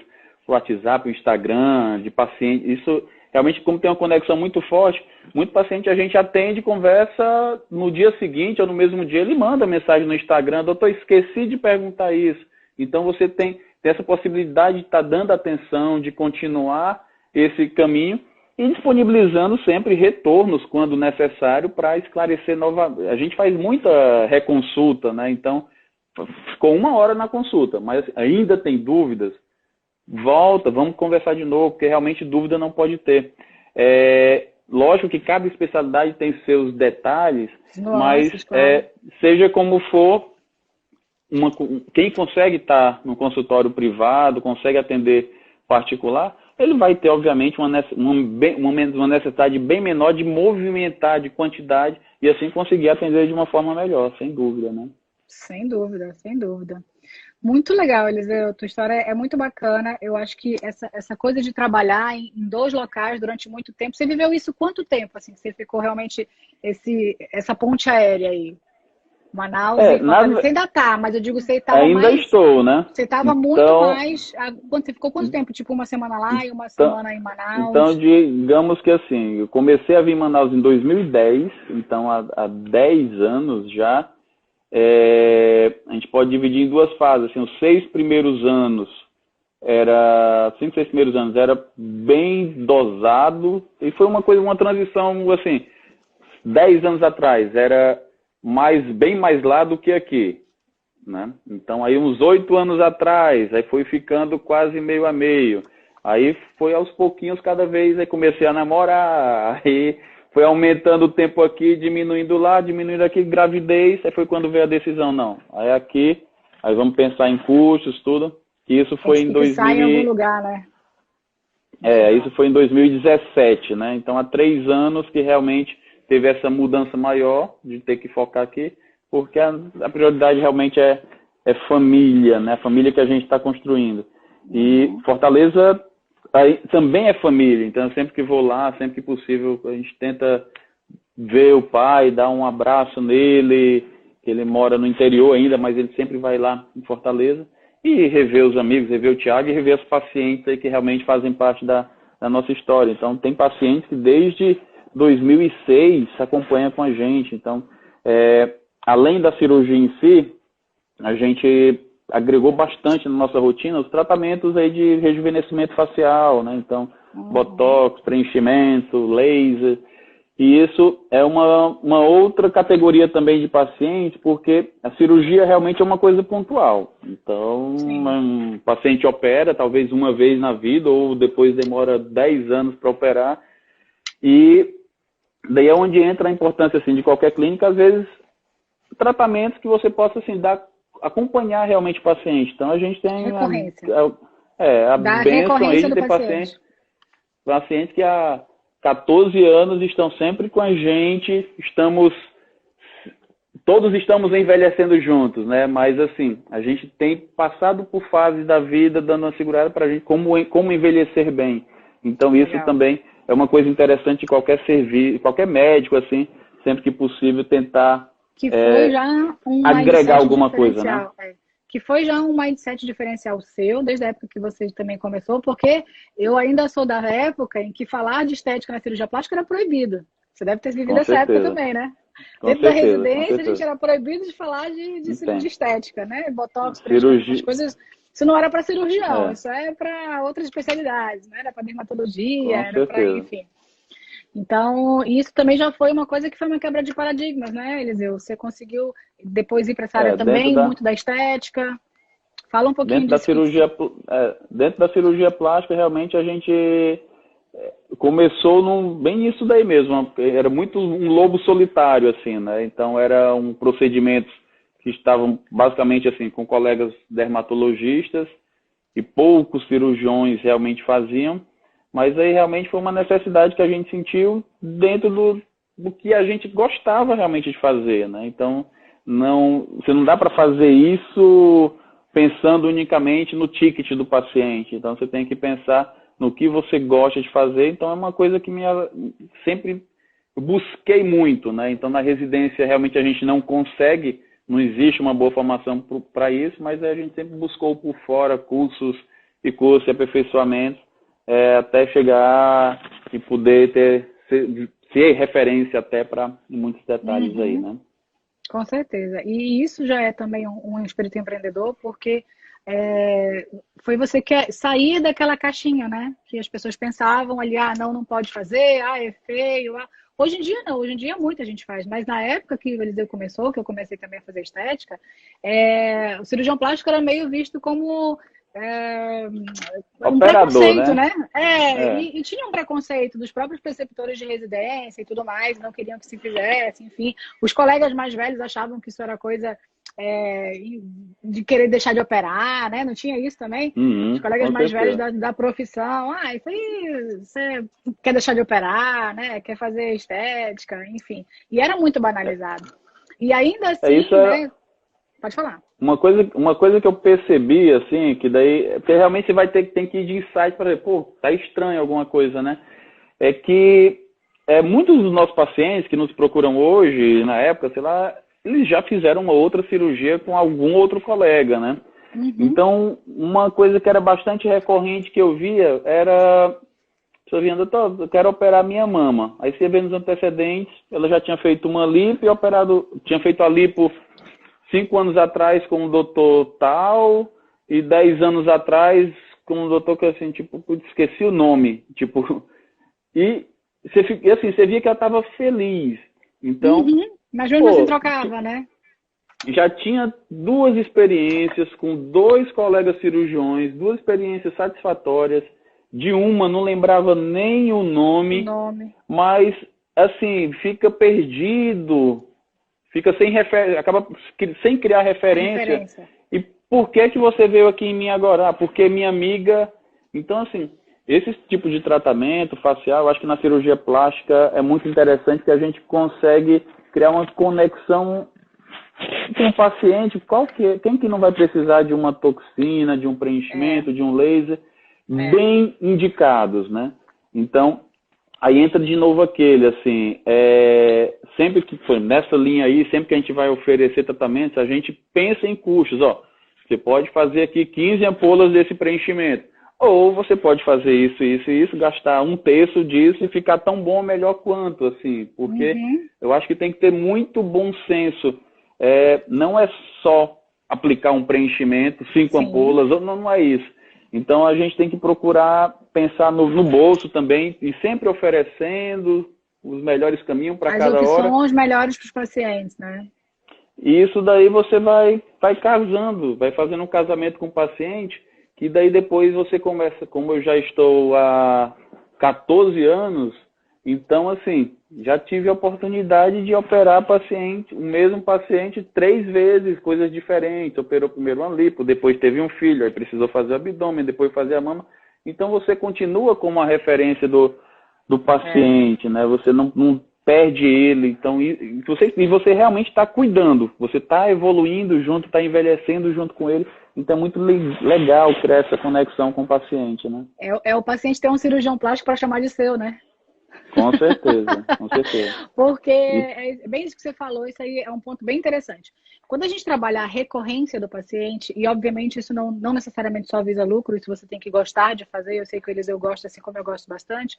no WhatsApp, no Instagram, de paciente. Isso realmente, como tem uma conexão muito forte, muito paciente a gente atende, conversa no dia seguinte ou no mesmo dia, ele manda mensagem no Instagram, doutor, esqueci de perguntar isso. Então você tem essa possibilidade de estar dando atenção, de continuar esse caminho e disponibilizando sempre retornos quando necessário para esclarecer novamente. A gente faz muita reconsulta, né? Então, ficou 1 hora na consulta, mas ainda tem dúvidas, volta, vamos conversar de novo, porque realmente dúvida não pode ter. Lógico que cada especialidade tem seus detalhes, mas claro. seja como for, quem consegue estar no consultório privado, consegue atender particular, ele vai ter, obviamente, uma necessidade bem menor de movimentar, de quantidade, e assim conseguir atender de uma forma melhor, sem dúvida, né? Sem dúvida, sem dúvida. Muito legal, Eliseu. Tua história é muito bacana. Eu acho que essa coisa de trabalhar em 2 locais durante muito tempo. Você viveu isso quanto tempo, assim, que você ficou realmente essa ponte aérea aí? Manaus e Fortaleza. Você ainda tá, mas eu digo, você estava mais... Ainda estou, né? Você estava muito mais... Você ficou quanto tempo? Tipo, 1 semana lá e 1 semana em Manaus? Então, digamos que assim, eu comecei a vir em Manaus em 2010, então há 10 anos já. A gente pode dividir em 2 fases. Assim, os 6 primeiros anos era 5, 6 primeiros anos era bem dosado e foi uma transição assim, 10 anos atrás era bem mais lá do que aqui, né? Então aí uns 8 anos atrás, aí foi ficando quase meio a meio. Aí foi aos pouquinhos cada vez, aí comecei a namorar, aí foi aumentando o tempo aqui, diminuindo lá, diminuindo aqui, gravidez, aí foi quando veio a decisão, não. Aí aqui, aí vamos pensar em custos, tudo. E isso foi em 2000. Sai em algum lugar, né? Isso foi em 2017, né? Então há 3 anos que realmente teve essa mudança maior de ter que focar aqui, porque a prioridade realmente é família, né? A família que a gente está construindo. E Fortaleza também é família, então sempre que vou lá, sempre que possível, a gente tenta ver o pai, dar um abraço nele, que ele mora no interior ainda, mas ele sempre vai lá em Fortaleza, e rever os amigos, rever o Thiago e rever os pacientes aí que realmente fazem parte da nossa história. Então tem pacientes que desde 2006 acompanham com a gente, então além da cirurgia em si, a gente agregou bastante na nossa rotina os tratamentos aí de rejuvenescimento facial, né? Então, botox, preenchimento, laser. E isso é uma outra categoria também de paciente, porque a cirurgia realmente é uma coisa pontual. Então, um paciente opera talvez 1 vez na vida, ou depois demora 10 anos para operar. E daí é onde entra a importância assim, de qualquer clínica, às vezes, tratamentos que você possa assim, acompanhar realmente o paciente. Então, a gente tem Recorrência. a Da bênção aí recorrência de do ter paciente. pacientes que há 14 anos estão sempre com a gente, todos estamos envelhecendo juntos, né? Mas assim, a gente tem passado por fases da vida, dando uma segurada para a gente como envelhecer bem. Então isso Legal. também é uma coisa interessante de qualquer serviço, qualquer médico, assim, sempre que possível tentar Que foi já um agregar mindset alguma coisa, né? diferencial. Que foi já um mindset diferencial seu, desde a época que você também começou, porque eu ainda sou da época em que falar de estética na cirurgia plástica era proibido. Você deve ter vivido Com essa época certeza, também, né? com Dentro da certeza, com residência, a gente certeza. era proibido de falar de cirurgia Entendo. estética, né? Botox, preenchimento, essas Cirurgia, coisas. Isso não era para cirurgião, é, isso é para outras especialidades, né? Era para dermatologia, com era para, certeza. enfim. Então, isso também já foi uma coisa que foi uma quebra de paradigmas, né, Eliseu? Você conseguiu depois ir para essa área Dentro também, muito da estética. Fala um pouquinho dentro da disso que você... dentro da cirurgia plástica, realmente a gente começou bem nisso daí mesmo. Era muito um lobo solitário, assim, né? Então, era um procedimento que estavam basicamente assim com colegas dermatologistas e poucos cirurgiões realmente faziam, mas aí realmente foi uma necessidade que a gente sentiu dentro do que a gente gostava realmente de fazer, né? Então, você não dá para fazer isso pensando unicamente no ticket do paciente. Então, você tem que pensar no que você gosta de fazer. Então, é uma coisa que sempre busquei muito, né? Então, na residência, realmente a gente não consegue, não existe uma boa formação para isso, mas a gente sempre buscou por fora cursos e aperfeiçoamentos, até chegar e poder ser referência até para muitos detalhes aí, né? Com certeza. E isso já é também um espírito empreendedor, porque foi você que sair daquela caixinha, né? Que as pessoas pensavam ali, não pode fazer, é feio. Hoje em dia não, hoje em dia muita gente faz, mas na época que o Eliseu começou, que eu comecei também a fazer estética, o cirurgião plástico era meio visto como um Operador, preconceito, né? né? E tinha um preconceito dos próprios preceptores de residência e tudo mais, não queriam que se fizesse, enfim. Os colegas mais velhos achavam que isso era coisa de querer deixar de operar, né? Não tinha isso também? Os colegas Com mais velhos certeza. da profissão, isso aí você quer deixar de operar, né? Quer fazer estética, enfim. E era muito banalizado. E ainda assim, né? Pode falar. Uma coisa que eu percebi, assim, que daí, porque realmente você tem que ir de insight para ver, tá estranho alguma coisa, né? É que muitos dos nossos pacientes que nos procuram hoje, na época, sei lá, eles já fizeram uma outra cirurgia com algum outro colega, né? Então, uma coisa que era bastante recorrente que eu via era, eu quero operar minha mama. Aí você vê nos antecedentes, ela já tinha feito uma lipo e tinha feito a lipo 5 anos atrás com o doutor tal, e 10 anos atrás com o doutor que assim, tipo, esqueci o nome, tipo, e você via que ela estava feliz. Então, mas mesmo assim trocava, né? Já tinha 2 experiências com 2 colegas cirurgiões, 2 experiências satisfatórias. De uma, não lembrava nem o nome. Mas, assim, fica perdido, fica acaba sem criar referência. E por que você veio aqui em mim agora? Porque minha amiga... Então, assim, esse tipo de tratamento facial, eu acho que na cirurgia plástica é muito interessante que a gente consegue criar uma conexão com o paciente. Quem que não vai precisar de uma toxina, de um preenchimento, de um laser, bem indicados, né? Então, aí entra de novo aquele, assim, sempre que foi nessa linha aí, sempre que a gente vai oferecer tratamentos, a gente pensa em custos. Você pode fazer aqui 15 ampolas desse preenchimento, ou você pode fazer isso, isso e isso, gastar 1/3 disso e ficar tão bom ou melhor quanto, assim, porque eu acho que tem que ter muito bom senso. Não é só aplicar um preenchimento, 5 ampolas, não é isso. Então, a gente tem que procurar pensar no bolso também e sempre oferecendo os melhores caminhos para cada hora. As opções melhores para os pacientes, né? E isso daí você vai casando, vai fazendo um casamento com o paciente, que daí depois você começa, como eu já estou há 14 anos, então, assim, já tive a oportunidade de operar paciente, o mesmo paciente 3 vezes, coisas diferentes. Operou primeiro uma lipo, depois teve um filho, aí precisou fazer o abdômen, depois fazer a mama. Então você continua como uma referência do paciente, né? Você não perde ele. Então, e você realmente está cuidando, você está evoluindo junto, está envelhecendo junto com ele. Então é muito legal criar essa conexão com o paciente, né? É o paciente ter um cirurgião plástico para chamar de seu, né? Com certeza, com certeza. Porque é bem isso que você falou, isso aí é um ponto bem interessante. Quando a gente trabalha a recorrência do paciente, e obviamente isso não necessariamente só visa lucro, isso você tem que gostar de fazer, eu sei que o Eliseu gosta, assim como eu gosto bastante,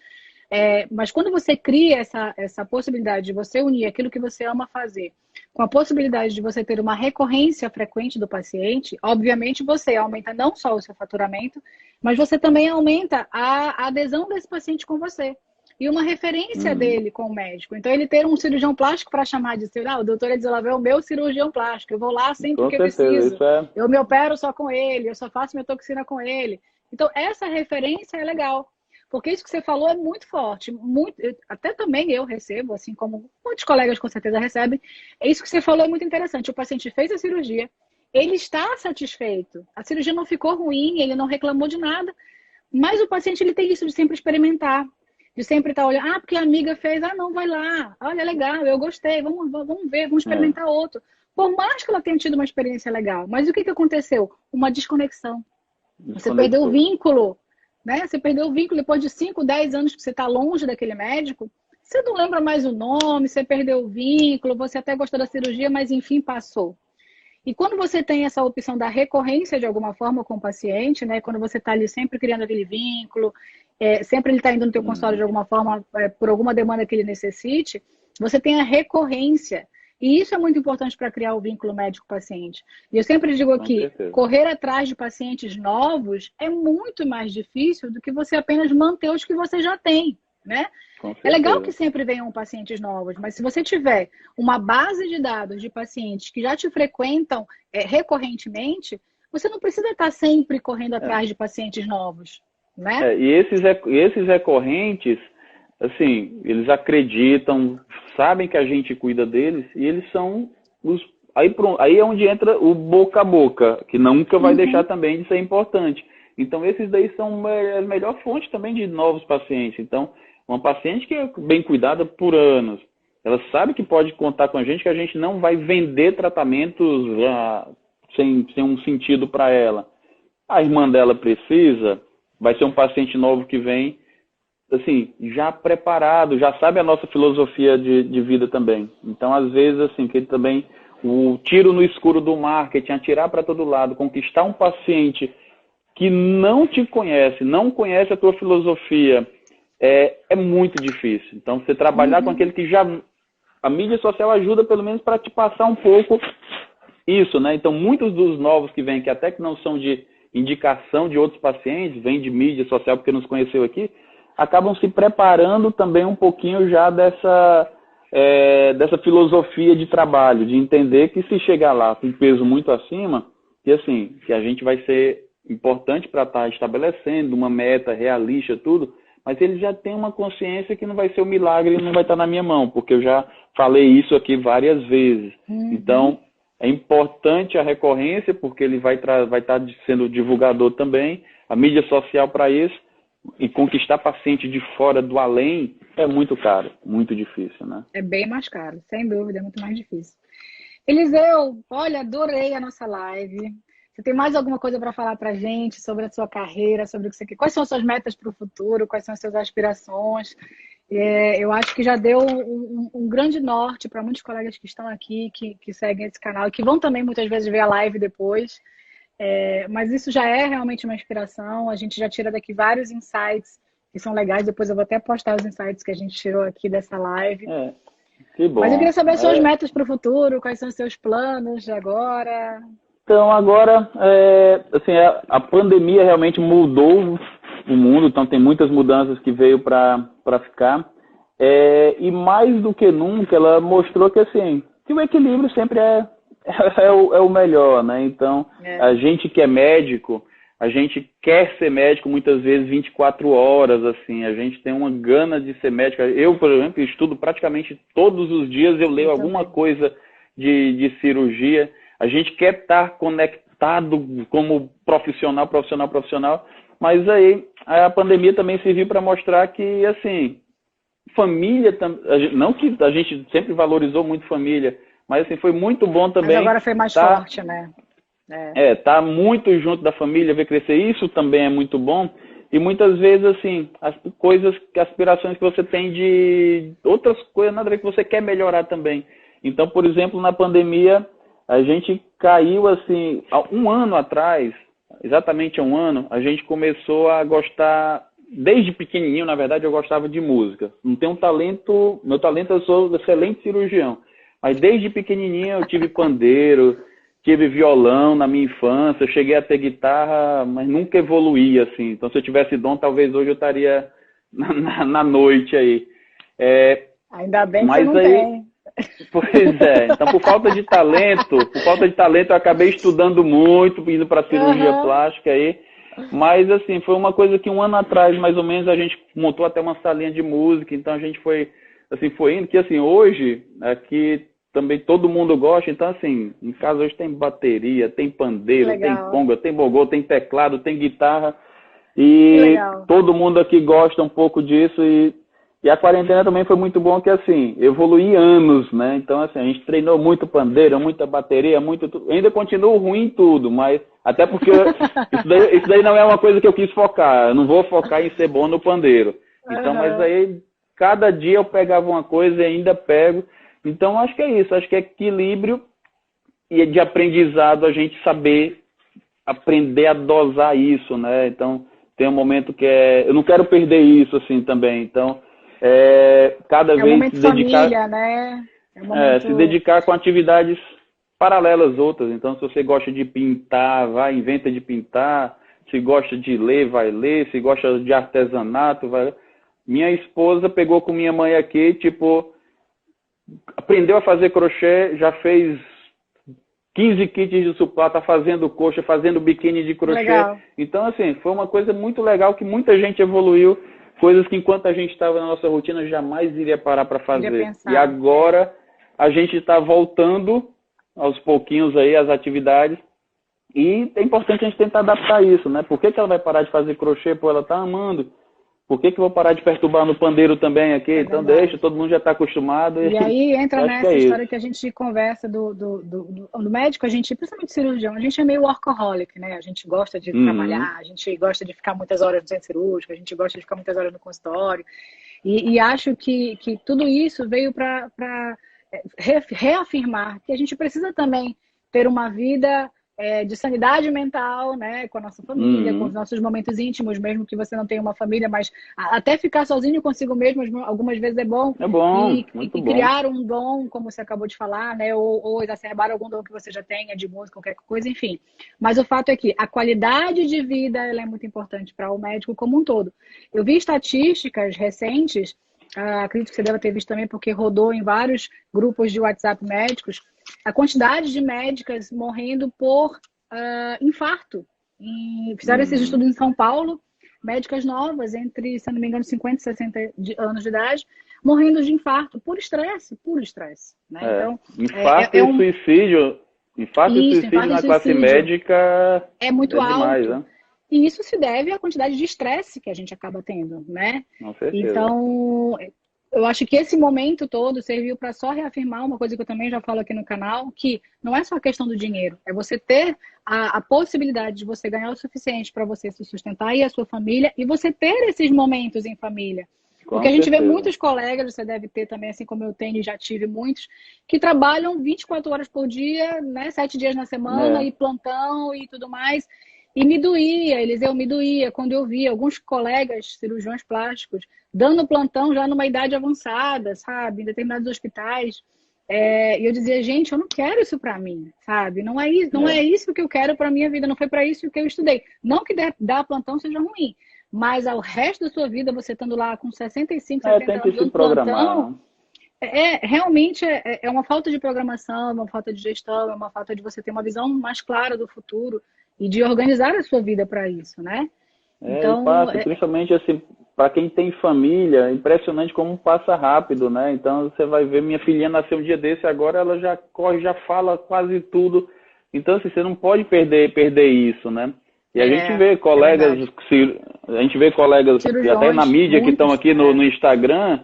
mas quando você cria essa possibilidade de você unir aquilo que você ama fazer com a possibilidade de você ter uma recorrência frequente do paciente, obviamente você aumenta não só o seu faturamento, mas você também aumenta a adesão desse paciente com você. E uma referência dele com o médico. Então, ele ter um cirurgião plástico para chamar de seu, o doutor Edislav é o meu cirurgião plástico. Eu vou lá sempre que eu preciso. Eu me opero só com ele, eu só faço minha toxina com ele. Então, essa referência é legal. Porque isso que você falou é muito forte. Até também eu recebo, assim como muitos colegas com certeza recebem. Isso que você falou é muito interessante. O paciente fez a cirurgia, ele está satisfeito. A cirurgia não ficou ruim, ele não reclamou de nada. Mas o paciente ele tem isso de sempre experimentar. De sempre estar olhando, porque a amiga fez, não, vai lá, olha, legal, eu gostei, vamos ver, vamos experimentar outro. Por mais que ela tenha tido uma experiência legal, mas o que aconteceu? Uma desconexão. Você perdeu o vínculo, né? Você perdeu o vínculo depois de 5, 10 anos que você está longe daquele médico, você não lembra mais o nome, você perdeu o vínculo, você até gostou da cirurgia, mas enfim, passou. E quando você tem essa opção da recorrência de alguma forma com o paciente, né? Quando você está ali sempre criando aquele vínculo, sempre ele está indo no teu consultório de alguma forma, por alguma demanda que ele necessite, você tem a recorrência. E isso é muito importante para criar o vínculo médico-paciente. E eu sempre digo aqui, correr atrás de pacientes novos é muito mais difícil do que você apenas manter os que você já tem, né? É legal que sempre venham pacientes novos, mas se você tiver uma base de dados de pacientes que já te frequentam recorrentemente, você não precisa estar sempre correndo atrás de pacientes novos. Né? E esses recorrentes, assim, eles acreditam, sabem que a gente cuida deles e eles são os... Aí é onde entra o boca a boca, que nunca vai deixar também de ser importante. Então, esses daí são a melhor fonte também de novos pacientes. Então, uma paciente que é bem cuidada por anos, ela sabe que pode contar com a gente, que a gente não vai vender tratamentos sem um sentido para ela. A irmã dela precisa... Vai ser um paciente novo que vem, assim, já preparado, já sabe a nossa filosofia de vida também. Então, às vezes, assim, que ele também, o tiro no escuro do marketing, atirar para todo lado, conquistar um paciente que não te conhece, não conhece a tua filosofia, é muito difícil. Então, você trabalhar com aquele que já... A mídia social ajuda, pelo menos, para te passar um pouco isso, né? Então, muitos dos novos que vêm, que até que não são de indicação de outros pacientes, vem de mídia social porque nos conheceu aqui, acabam se preparando também um pouquinho já dessa filosofia de trabalho, de entender que se chegar lá com peso muito acima, que assim, que a gente vai ser importante para estar estabelecendo uma meta realista, tudo, mas ele já tem uma consciência que não vai ser um milagre e não vai estar na minha mão, porque eu já falei isso aqui várias vezes. Então, é importante a recorrência, porque ele vai estar sendo divulgador também, a mídia social para isso, e conquistar paciente de fora, do além, é muito caro, muito difícil, né? É bem mais caro, sem dúvida, é muito mais difícil. Eliseu, olha, adorei a nossa live. Você tem mais alguma coisa para falar para a gente sobre a sua carreira, sobre o que você quer? Quais são as suas metas para o futuro? Quais são as suas aspirações? Eu acho que já deu um grande norte para muitos colegas que estão aqui, que seguem esse canal e que vão também muitas vezes ver a live depois. Mas isso já é realmente uma inspiração. A gente já tira daqui vários insights que são legais. Depois eu vou até postar os insights que a gente tirou aqui dessa live. Que bom. Mas eu queria saber as suas metas para o futuro, quais são os seus planos de agora. Então, agora, assim, a pandemia realmente mudou o mundo, então tem muitas mudanças que veio para ficar. E mais do que nunca, ela mostrou que, assim, que o equilíbrio sempre é o melhor, né? Então, a gente que é médico, a gente quer ser médico muitas vezes 24 horas, assim, a gente tem uma gana de ser médico. Eu, por exemplo, estudo praticamente todos os dias, eu leio alguma coisa de cirurgia. A gente quer estar conectado como profissional, mas aí a pandemia também serviu para mostrar que, assim, família, não que a gente sempre valorizou muito família, mas assim, foi muito bom também. Mas agora foi mais forte, né? Tá muito junto da família, ver crescer, isso também é muito bom. E muitas vezes, assim, as coisas, aspirações que você tem de outras coisas, nada a ver, que você quer melhorar também. Então, por exemplo, na pandemia, a gente caiu, assim, há um ano atrás, exatamente há um ano, a gente começou a gostar, desde pequenininho, na verdade, eu gostava de música. Não tenho talento, meu talento, eu sou excelente cirurgião. Mas desde pequenininho eu tive pandeiro, tive violão na minha infância, eu cheguei a ter guitarra, mas nunca evoluí, assim. Então, se eu tivesse dom, talvez hoje eu estaria na noite aí. Ainda bem que você não tem. Pois é. Então, por falta de talento, eu acabei estudando muito, indo para cirurgia plástica aí. Mas, assim, foi uma coisa que um ano atrás, mais ou menos, a gente montou até uma salinha de música. Então, a gente foi indo, que, assim, hoje, aqui também todo mundo gosta, então assim, em casa hoje tem bateria, tem pandeiro, tem conga, tem bogô, tem teclado, tem guitarra, e todo mundo aqui gosta um pouco disso, e a quarentena também foi muito bom, que assim, evoluí anos, né, então assim, a gente treinou muito pandeiro, muita bateria, ainda continuo ruim em tudo, mas até porque isso daí não é uma coisa que eu quis focar, eu não vou focar em ser bom no pandeiro, então, mas aí, cada dia eu pegava uma coisa e ainda pego. Então, acho que é isso. Acho que é equilíbrio e de aprendizado, a gente saber aprender a dosar isso, né? Então, tem um momento que eu não quero perder isso, assim, também. Então, cada vez se dedicar... família, né? Se dedicar com atividades paralelas outras. Então, se você gosta de pintar, vai, inventa de pintar. Se gosta de ler, vai ler. Se gosta de artesanato, vai... Minha esposa pegou com minha mãe aqui, tipo... Aprendeu a fazer crochê, já fez 15 kits de suplá, tá fazendo coxa, fazendo biquíni de crochê. Legal. Então, assim, foi uma coisa muito legal que muita gente evoluiu, coisas que enquanto a gente estava na nossa rotina jamais iria parar para fazer. E agora a gente está voltando aos pouquinhos aí às atividades e é importante a gente tentar adaptar isso, né? Por que ela vai parar de fazer crochê? Pô, ela tá amando. Por que eu vou parar de perturbar no pandeiro também aqui? Então deixa, todo mundo já está acostumado. E aí entra nessa história que a gente conversa do médico, a gente, principalmente cirurgião, a gente é meio workaholic, né? A gente gosta de trabalhar, a gente gosta de ficar muitas horas no centro cirúrgico, a gente gosta de ficar muitas horas no consultório. E acho que tudo isso veio para reafirmar que a gente precisa também ter uma vida de sanidade mental, né, com a nossa família, com os nossos momentos íntimos, mesmo que você não tenha uma família, mas até ficar sozinho consigo mesmo, algumas vezes é bom. É bom, e criar um dom, como você acabou de falar, né, ou exacerbar algum dom que você já tenha, de música, qualquer coisa, enfim. Mas o fato é que a qualidade de vida ela é muito importante para o médico como um todo. Eu vi estatísticas recentes, acredito que você deve ter visto também, porque rodou em vários grupos de WhatsApp médicos, a quantidade de médicas morrendo por infarto. Fizeram esses estudos em São Paulo, médicas novas, entre, se não me engano, 50 e 60 anos de idade, morrendo de infarto, por estresse, puro estresse. Né? Então, infarto e suicídio, na classe médica é muito alto. Demais, né? E isso se deve à quantidade de estresse que a gente acaba tendo, né? Com certeza. Então, eu acho que esse momento todo serviu para só reafirmar uma coisa que eu também já falo aqui no canal, que não é só a questão do dinheiro, é você ter a possibilidade de você ganhar o suficiente para você se sustentar e a sua família, e você ter esses momentos em família. Porque a gente vê muitos colegas, você deve ter também, assim como eu tenho e já tive muitos, que trabalham 24 horas por dia, né, 7 dias na semana, e plantão e tudo mais. E me doía, Eliseu, me doía quando eu via alguns colegas cirurgiões plásticos dando plantão já numa idade avançada, sabe? Em determinados hospitais. E eu dizia, gente, eu não quero isso pra mim, sabe? Não é isso que eu quero pra minha vida, não foi pra isso que eu estudei. Não que dar plantão seja ruim, mas ao resto da sua vida, você estando lá com 65, 70 anos dando plantão, realmente é uma falta de programação, é uma falta de gestão, é uma falta de você ter uma visão mais clara do futuro. e de organizar a sua vida para isso, né? Então, passa, principalmente assim, para quem tem família, é impressionante como passa rápido, né? Então você vai ver, minha filhinha nasceu um dia desse, agora ela já corre, já fala quase tudo. Então, assim, você não pode perder isso, né? E a gente vê colegas, a gente vê colegas até na mídia que estão aqui no Instagram,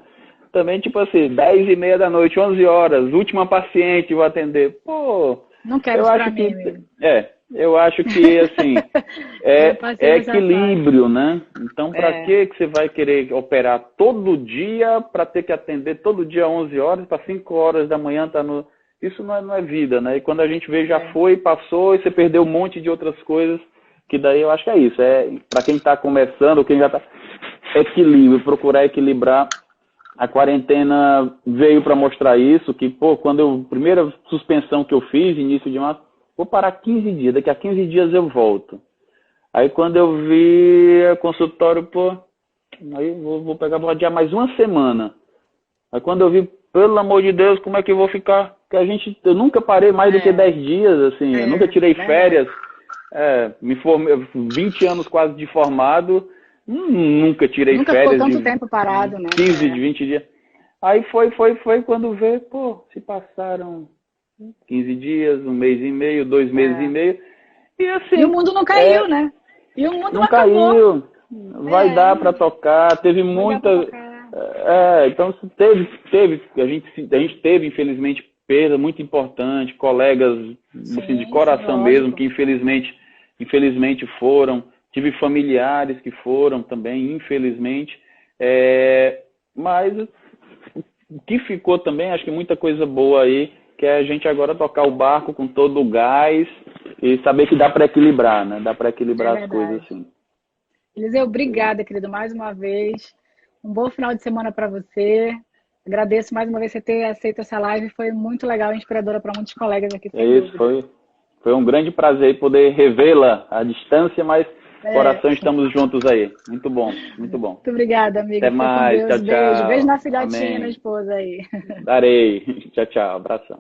também, tipo assim, 10h30 da noite, 11 horas, última paciente, vou atender. Pô, não quero isso pra mim. Eu acho que, assim, é equilíbrio, né? Então, para que você vai querer operar todo dia para ter que atender todo dia 11 horas, para 5 horas da manhã tá no... Isso não é vida, né? E quando a gente vê, já foi, passou, e você perdeu um monte de outras coisas, que daí eu acho que é isso. Para quem está começando, quem já está... Equilíbrio, procurar equilibrar. A quarentena veio para mostrar isso, que, pô, primeira suspensão que eu fiz, início de março, vou parar 15 dias, daqui a 15 dias eu volto. Aí quando eu vi o consultório, pô, aí vou pegar, vou adiar mais uma semana. Aí quando eu vi, pelo amor de Deus, como é que eu vou ficar? Porque eu nunca parei mais do que 10 dias, assim, eu nunca tirei férias, me formei, 20 anos quase de formado, nunca tirei férias. Nunca ficou tanto tempo parado, né? 15, 20 dias. Aí foi quando vê, pô, se passaram 15 dias, um mês e meio, 2 meses e meio. E assim. E o mundo não caiu, né? E o mundo não caiu. Vai dar para tocar. Teve muita. Então teve. A gente teve, infelizmente, perda muito importante. Colegas assim, de coração mesmo, que infelizmente foram. Tive familiares que foram também, infelizmente. Mas o que ficou também, acho que muita coisa boa aí, que é a gente agora tocar o barco com todo o gás e saber que dá para equilibrar, né? Dá para equilibrar as coisas assim. Eliseu, obrigada, querido, mais uma vez. Um bom final de semana para você. Agradeço mais uma vez você ter aceito essa live. Foi muito legal e inspiradora para muitos colegas aqui. Foi um grande prazer poder revê-la à distância, mas coração, estamos juntos aí. Muito bom, muito bom. Muito obrigada, amigo. Até mais, tchau, tchau. Beijo na filhotinha, na esposa aí. Darei. Tchau, tchau. Abração.